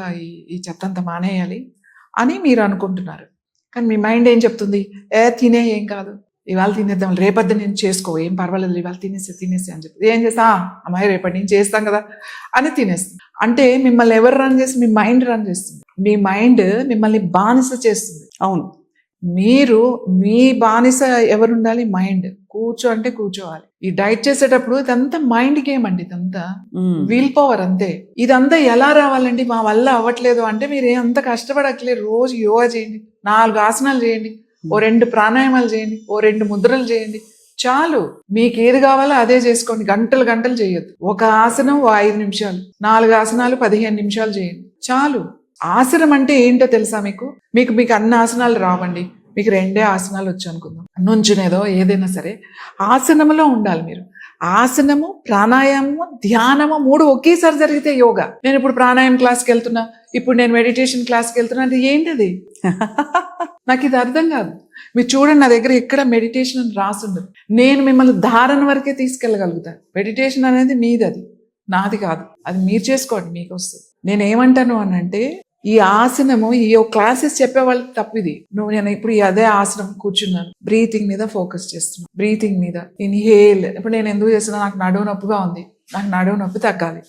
ఈ చెత్త అంతా మానేయాలి అని మీరు అనుకుంటున్నారు. కానీ మీ మైండ్ ఏం చెప్తుంది, తినే, ఏం కాదు, ఇవాళ తినేద్దాం, రేపొద్దు నేను చేసుకో, ఏం పర్వాలేదు, ఇవాళ తినేసి అని చెప్పి ఏం చేస్తా, అమ్మాయి రేపటి నుంచి చేస్తాం కదా అని తినేస్తుంది. అంటే మిమ్మల్ని ఎవరు రన్ చేసి, మీ మైండ్ రన్ చేస్తుంది. మీ మైండ్ మిమ్మల్ని బానిస చేస్తుంది. అవును, మీరు మీ బానిస ఎవరు ఉండాలి, మైండ్. అంటే కూర్చోవాలి. ఈ డైట్ చేసేటప్పుడు ఇదంతా మైండ్ గేమ్ అండి, ఇదంతా విల్ పవర్ అంతే. ఇదంతా ఎలా రావాలండి, మా వల్ల అవ్వట్లేదు అంటే మీరు అంత కష్టపడట్లేదు. రోజు యోగా చేయండి, 4 ఆసనాలు చేయండి, ఓ 2 ప్రాణాయామాలు చేయండి, ఓ 2 ముద్రలు చేయండి, చాలు. మీకు ఏది కావాలో అదే చేసుకోండి, గంటలు గంటలు చేయొద్దు. ఒక ఆసనం 5 నిమిషాలు, 4 ఆసనాలు 15 నిమిషాలు చేయండి చాలు. ఆసనం అంటే ఏంటో తెలుసా మీకు? మీకు అన్ని ఆసనాలు రావండి, మీకు 2 ఆసనాలు వచ్చు అనుకుందాం, నుంచునేదో ఏదైనా సరే ఆసనంలో ఉండాలి మీరు. ఆసనము, ప్రాణాయామము, ధ్యానము 3 ఒకేసారి జరిగితే యోగా. నేను ఇప్పుడు ప్రాణాయామం క్లాస్కి వెళ్తున్నా, ఇప్పుడు నేను మెడిటేషన్ క్లాస్కి వెళ్తున్నా అంటే ఏంటది? నాకు ఇది అర్థం కాదు. మీరు చూడండి, నా దగ్గర ఎక్కడ మెడిటేషన్ అని రాసుండదు. నేను మిమ్మల్ని ధారణ వరకే తీసుకెళ్ళగలుగుతాను. మెడిటేషన్ అనేది మీది, అది నాది కాదు. అది మీరు చేసుకోండి, మీకు వస్తుంది. నేనేమంటాను అని అంటే, ఈ ఆసనము, ఈ క్లాసెస్ చెప్పే వాళ్ళకి తప్పిది. నేను ఇప్పుడు అదే ఆసనం కూర్చున్నాను, బ్రీతింగ్ మీద ఫోకస్ చేస్తున్నాను, బ్రీతింగ్ మీద ఇన్హేల్. ఇప్పుడు నేను ఎందుకు చేస్తున్నా, నాకు నడువు నొప్పిగా ఉంది, నాకు నడువు నొప్పి తగ్గాలి.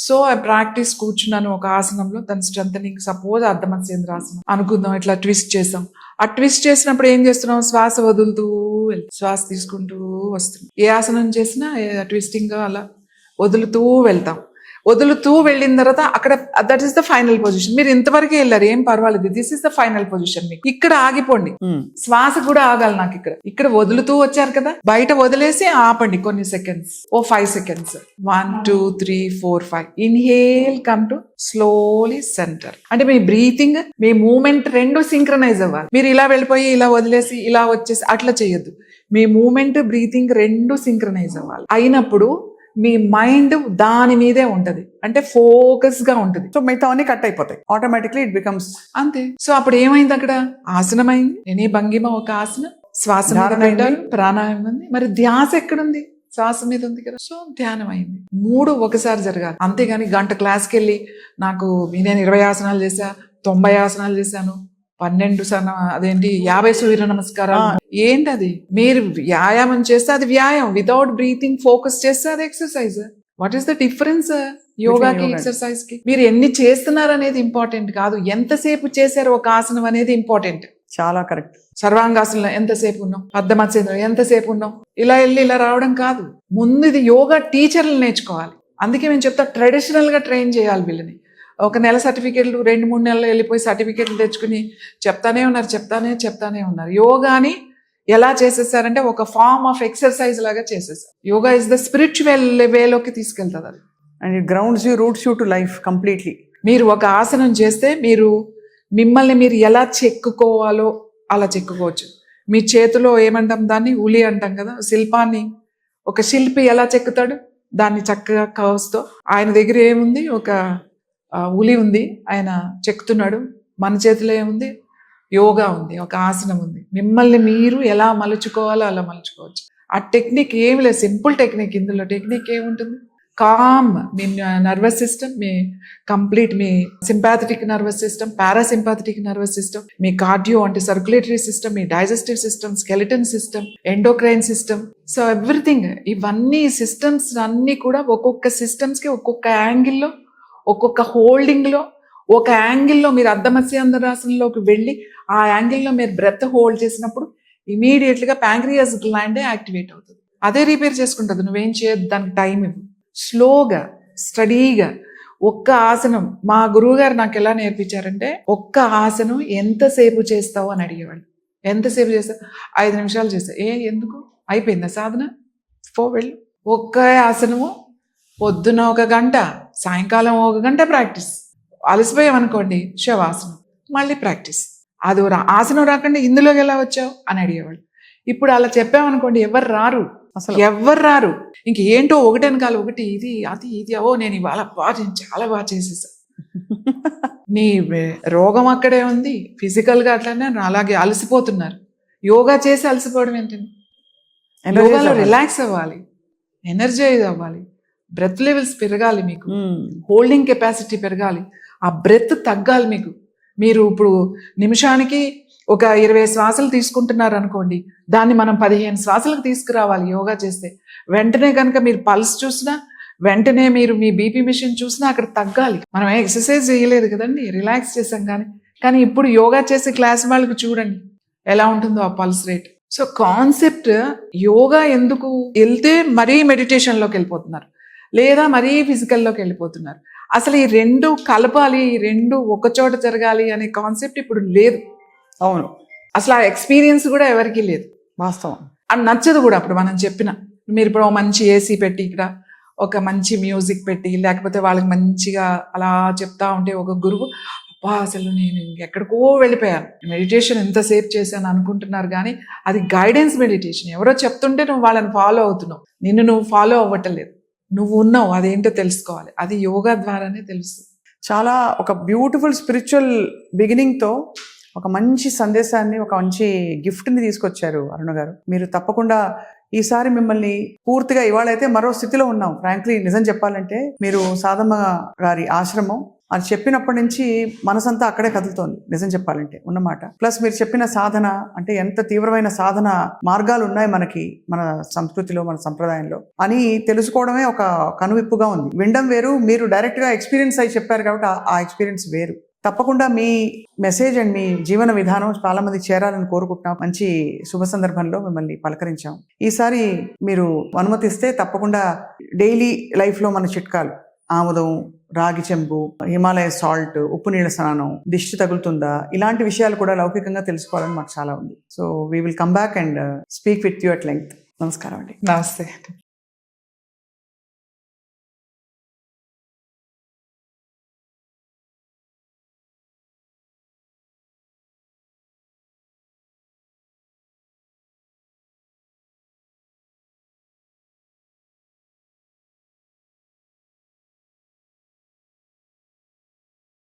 సో ఐ ప్రాక్టీస్ కూర్చున్నాను ఒక ఆసనంలో, దాని స్ట్రెంథనింగ్. సపోజ్ అర్ధమత్స్యేంద్రాసనం అనుకుందాం, ఇట్లా ట్విస్ట్ చేసాం. ఆ ట్విస్ట్ చేసినప్పుడు ఏం చేస్తున్నాం, శ్వాస వదులుతూ శ్వాస తీసుకుంటూ వస్తున్నాం. ఏ ఆసనం చేసినా ట్విస్టింగ్ అలా వదులుతూ వెళ్తాం. వదులుతూ వెళ్ళిన తర్వాత అక్కడ that is the final position. మీరు ఇంతవరకే వెళ్ళారు, ఏం పర్వాలేదు, this is the final position. మీకు ఇక్కడ ఆగిపోండి, శ్వాస కూడా ఆగాలి. నాకు ఇక్కడ వదులుతూ వచ్చారు కదా, బయట వదిలేసి ఆపండి కొన్ని seconds, 5 seconds. 1 2 3 4 5. Inhale, come to slowly centre. అంటే మీ బ్రీతింగ్, మీ మూమెంట్ 2 సింక్రనైజ్ అవ్వాలి. మీరు ఇలా వెళ్ళిపోయి ఇలా వదిలేసి ఇలా వచ్చేసి అట్లా చేయొద్దు. మీ మూమెంట్, బ్రీతింగ్ 2 సింక్రనైజ్ అవ్వాలి. అయినప్పుడు మీ మైండ్ దాని మీదే ఉంటది, అంటే ఫోకస్ గా ఉంటది. సో మిగతా అన్ని కట్ అయిపోతాయి, ఆటోమేటిక్లీ ఇట్ బికమ్స్ అంతే. సో అప్పుడు ఏమైంది, అక్కడ ఆసనం అయింది, నేనే భంగిమ ఒక ఆసనం, శ్వాస పెట్టారు, ప్రాణాయామం ఉంది, మరి ధ్యాస ఎక్కడుంది, శ్వాస మీద ఉంది కదా. సో ధ్యానం అయింది. 3 ఒకసారి జరగాలి. అంతేగాని గంట క్లాస్కి వెళ్ళి నాకు నేను 20 ఆసనాలు చేశా, 90 ఆసనాలు చేశాను, 12 అదేంటి 50 సూర్య నమస్కారాలు, ఏంటది? మీరు వ్యాయామం చేస్తే అది వ్యాయామం, వితౌట్ బ్రీతింగ్ ఫోకస్ చేస్తే అది exercise. What is the difference యోగాకి, ఎక్సర్సైజ్ కి? మీరు ఎన్ని చేస్తున్నారు అనేది ఇంపార్టెంట్ కాదు, ఎంతసేపు చేశారు ఒక ఆసనం అనేది ఇంపార్టెంట్. చాలా కరెక్ట్. సర్వాంగాసనంలో ఎంతసేపు ఉన్నాం, అర్ధమత్స్యేంద్రం ఎంతసేపు ఉన్నాం, ఇలా వెళ్ళి ఇలా రావడం కాదు. ముందు ఇది యోగా టీచర్లు నేర్చుకోవాలి. అందుకే మేము చెప్తా, ట్రెడిషనల్ గా ట్రైన్ చేయాలి వీళ్ళని. ఒక నెల సర్టిఫికేట్లు, 2-3 నెలలు వెళ్ళిపోయి సర్టిఫికేట్లు తెచ్చుకుని చెప్తానే ఉన్నారు. యోగాని ఎలా చేసేసారంటే ఒక ఫార్మ్ ఆఫ్ ఎక్సర్సైజ్ లాగా చేసేసారు. యోగా ఇస్ ద స్పిరిచువల్ వేలోకి తీసుకెళ్తుంది అది. And it grounds you, roots you to life completely. మీరు ఒక ఆసనం చేస్తే మీరు మిమ్మల్ని మీరు ఎలా చెక్కుకోవాలో అలా చెక్కుకోవచ్చు. మీ చేతిలో ఏమంటాం దాన్ని, ఉలి అంటాం కదా, శిల్పాన్ని ఒక శిల్పి ఎలా చెక్కుతాడు, దాన్ని చక్కగా కవస్తో. ఆయన దగ్గర ఏముంది, ఒక ఉలి ఉంది, ఆయన చెక్కుతున్నాడు. మన చేతిలో ఏముంది, యోగా ఉంది, ఒక ఆసనం ఉంది. మిమ్మల్ని మీరు ఎలా మలుచుకోవాలో అలా మలుచుకోవచ్చు. ఆ టెక్నిక్ ఏమి లేదు, సింపుల్ టెక్నిక్. ఇందులో టెక్నిక్ ఏముంటుంది, కామ్. మీ నర్వస్ సిస్టమ్, మీ కంప్లీట్ మీ sympathetic nervous system, parasympathetic nervous system, మీ కార్డియో అంటే సర్క్యులేటరీ సిస్టమ్, మీ digestive system, skeleton system, endocrine system. So everything, ఇవన్నీ సిస్టమ్స్ అన్నీ కూడా ఒక్కొక్క సిస్టమ్స్కి ఒక్కొక్క యాంగిల్లో, ఒక్కొక్క హోల్డింగ్లో, ఒక యాంగిల్లో మీరు అర్ధమత్స్యేంద్రాసనంలోకి వెళ్ళి ఆ యాంగిల్లో మీరు బ్రెత్ హోల్డ్ చేసినప్పుడు ఇమీడియట్గా ప్యాంక్రియాస్ గ్లాండే యాక్టివేట్ అవుతుంది. అదే రిపేర్ చేసుకుంటుంది. నువ్వేం చేయొద్దు, దానికి టైం ఇవ్వు. స్లోగా, స్టడీగా ఒక్క ఆసనం. మా గురువు గారు నాకు ఎలా నేర్పించారంటే, ఒక్క ఆసనం ఎంతసేపు చేస్తావు అని అడిగేవాళ్ళు. ఎంతసేపు చేస్తావు? 5 నిమిషాలు చేస్తా. ఎందుకు, అయిపోయిందా సాధన, వెళ్ళు. ఒక్క ఆసనము పొద్దున 1 గంట, సాయంకాలం 1 గంట ప్రాక్టీస్. అలసిపోయామనుకోండి, శవాసనం, మళ్ళీ ప్రాక్టీస్. అది ఆసనం రాకుండా ఇందులోకి ఎలా వచ్చావు అని అడిగేవాళ్ళు. ఇప్పుడు అలా చెప్పామనుకోండి, ఎవరు రారు, అసలు ఎవరు రారు. ఇంకేంటో ఒకటెనకాల ఒకటి, ఇది అది ఇది, నేను ఇవాళ చాలా బాగా చేసేసా. నీ రోగం అక్కడే ఉంది, ఫిజికల్గా అట్లనే అలాగే అలసిపోతున్నారు. యోగా చేసి అలసిపోవడం ఏంటండి? యోగాలో రిలాక్స్ అవ్వాలి, ఎనర్జైజ్ అవ్వాలి, బ్రెత్ లెవెల్స్ పెరగాలి, మీకు హోల్డింగ్ కెపాసిటీ పెరగాలి, ఆ బ్రెత్ తగ్గాలి మీకు. మీరు ఇప్పుడు నిమిషానికి ఒక 20 శ్వాసలు తీసుకుంటున్నారు అనుకోండి, దాన్ని మనం 15 శ్వాసలకు తీసుకురావాలి యోగా చేస్తే. వెంటనే కనుక మీరు పల్స్ చూసినా, వెంటనే మీరు మీ బీపీ మిషన్ చూసినా అక్కడ తగ్గాలి. మనం ఎక్సర్సైజ్ చేయలేదు కదండి, రిలాక్స్ చేసాం. కానీ ఇప్పుడు యోగా చేసే క్లాస్ వాళ్ళకి చూడండి ఎలా ఉంటుందో ఆ pulse rate. So concept, yoga ఎందుకు వెళ్తే మరీ మెడిటేషన్లోకి వెళ్ళిపోతున్నారు, లేదా మరీ ఫిజికల్లోకి వెళ్ళిపోతున్నారు. అసలు ఈ 2 కలపాలి, ఈ 2 ఒక చోట జరగాలి అనే కాన్సెప్ట్ ఇప్పుడు లేదు. అవును, అసలు ఆ ఎక్స్పీరియన్స్ కూడా ఎవరికీ లేదు. వాస్తవం. అని నచ్చదు కూడా. అప్పుడు మనం చెప్పిన మీరు ఇప్పుడు ఒక మంచి ఏసీ పెట్టి ఇక్కడ ఒక మంచి మ్యూజిక్ పెట్టి లేకపోతే వాళ్ళకి మంచిగా అలా చెప్తా ఉంటే ఒక గురువు అబ్బా అసలు నేను ఎక్కడికో వెళ్ళిపోయాను, మెడిటేషన్ ఎంతసేపు చేశాను అనుకుంటున్నారు, కానీ అది గైడెన్స్ మెడిటేషన్. ఎవరో చెప్తుంటే నువ్వు వాళ్ళని ఫాలో అవుతున్నావు, నిన్ను నువ్వు ఫాలో అవ్వటలేదు, నువ్వు ఉన్నావు, అదేంటో తెలుసుకోవాలి. అది యోగా ద్వారానే తెలుస్తుంది. చాలా ఒక బ్యూటిఫుల్ స్పిరిచువల్ బిగినింగ్తో ఒక మంచి సందేశాన్ని, ఒక మంచి గిఫ్ట్ని తీసుకొచ్చారు అరుణ గారు. మీరు తప్పకుండా ఈసారి మిమ్మల్ని పూర్తిగా, ఇవాళ అయితే మరో స్థితిలో ఉన్నాం ఫ్రాంక్లీ, నిజం చెప్పాలంటే మీరు సాధమ్మ గారి ఆశ్రమం అది చెప్పినప్పటి నుంచి మనసంతా అక్కడే కదులుతోంది నిజం చెప్పాలంటే ఉన్నమాట. ప్లస్ మీరు చెప్పిన సాధన అంటే ఎంత తీవ్రమైన సాధన మార్గాలు ఉన్నాయి మనకి, మన సంస్కృతిలో, మన సంప్రదాయంలో అని తెలుసుకోవడమే ఒక కనువిప్పుగా ఉంది. వినడం వేరు, మీరు డైరెక్ట్గా ఎక్స్పీరియన్స్ అయి చెప్పారు కాబట్టి ఆ ఎక్స్పీరియన్స్ వేరు. తప్పకుండా మీ మెసేజ్ అండ్ మీ జీవన విధానం చాలా మందికి చేరాలని కోరుకుంటున్నాం. మంచి శుభ సందర్భంలో మిమ్మల్ని పలకరించాం. ఈసారి మీరు అనుమతిస్తే తప్పకుండా డైలీ లైఫ్లో మన చిట్కాలు, ఆముదం, రాగి చెంబు, హిమాలయ సాల్ట్, ఉప్పు నీళ్ళ స్నానం, దిష్టి తగులుతుందా, ఇలాంటి విషయాలు కూడా లౌకికంగా తెలుసుకోవాలని మాకు చాలా ఉంది. So we will come back and speak with you at length. నమస్కారం అండి. నమస్తే.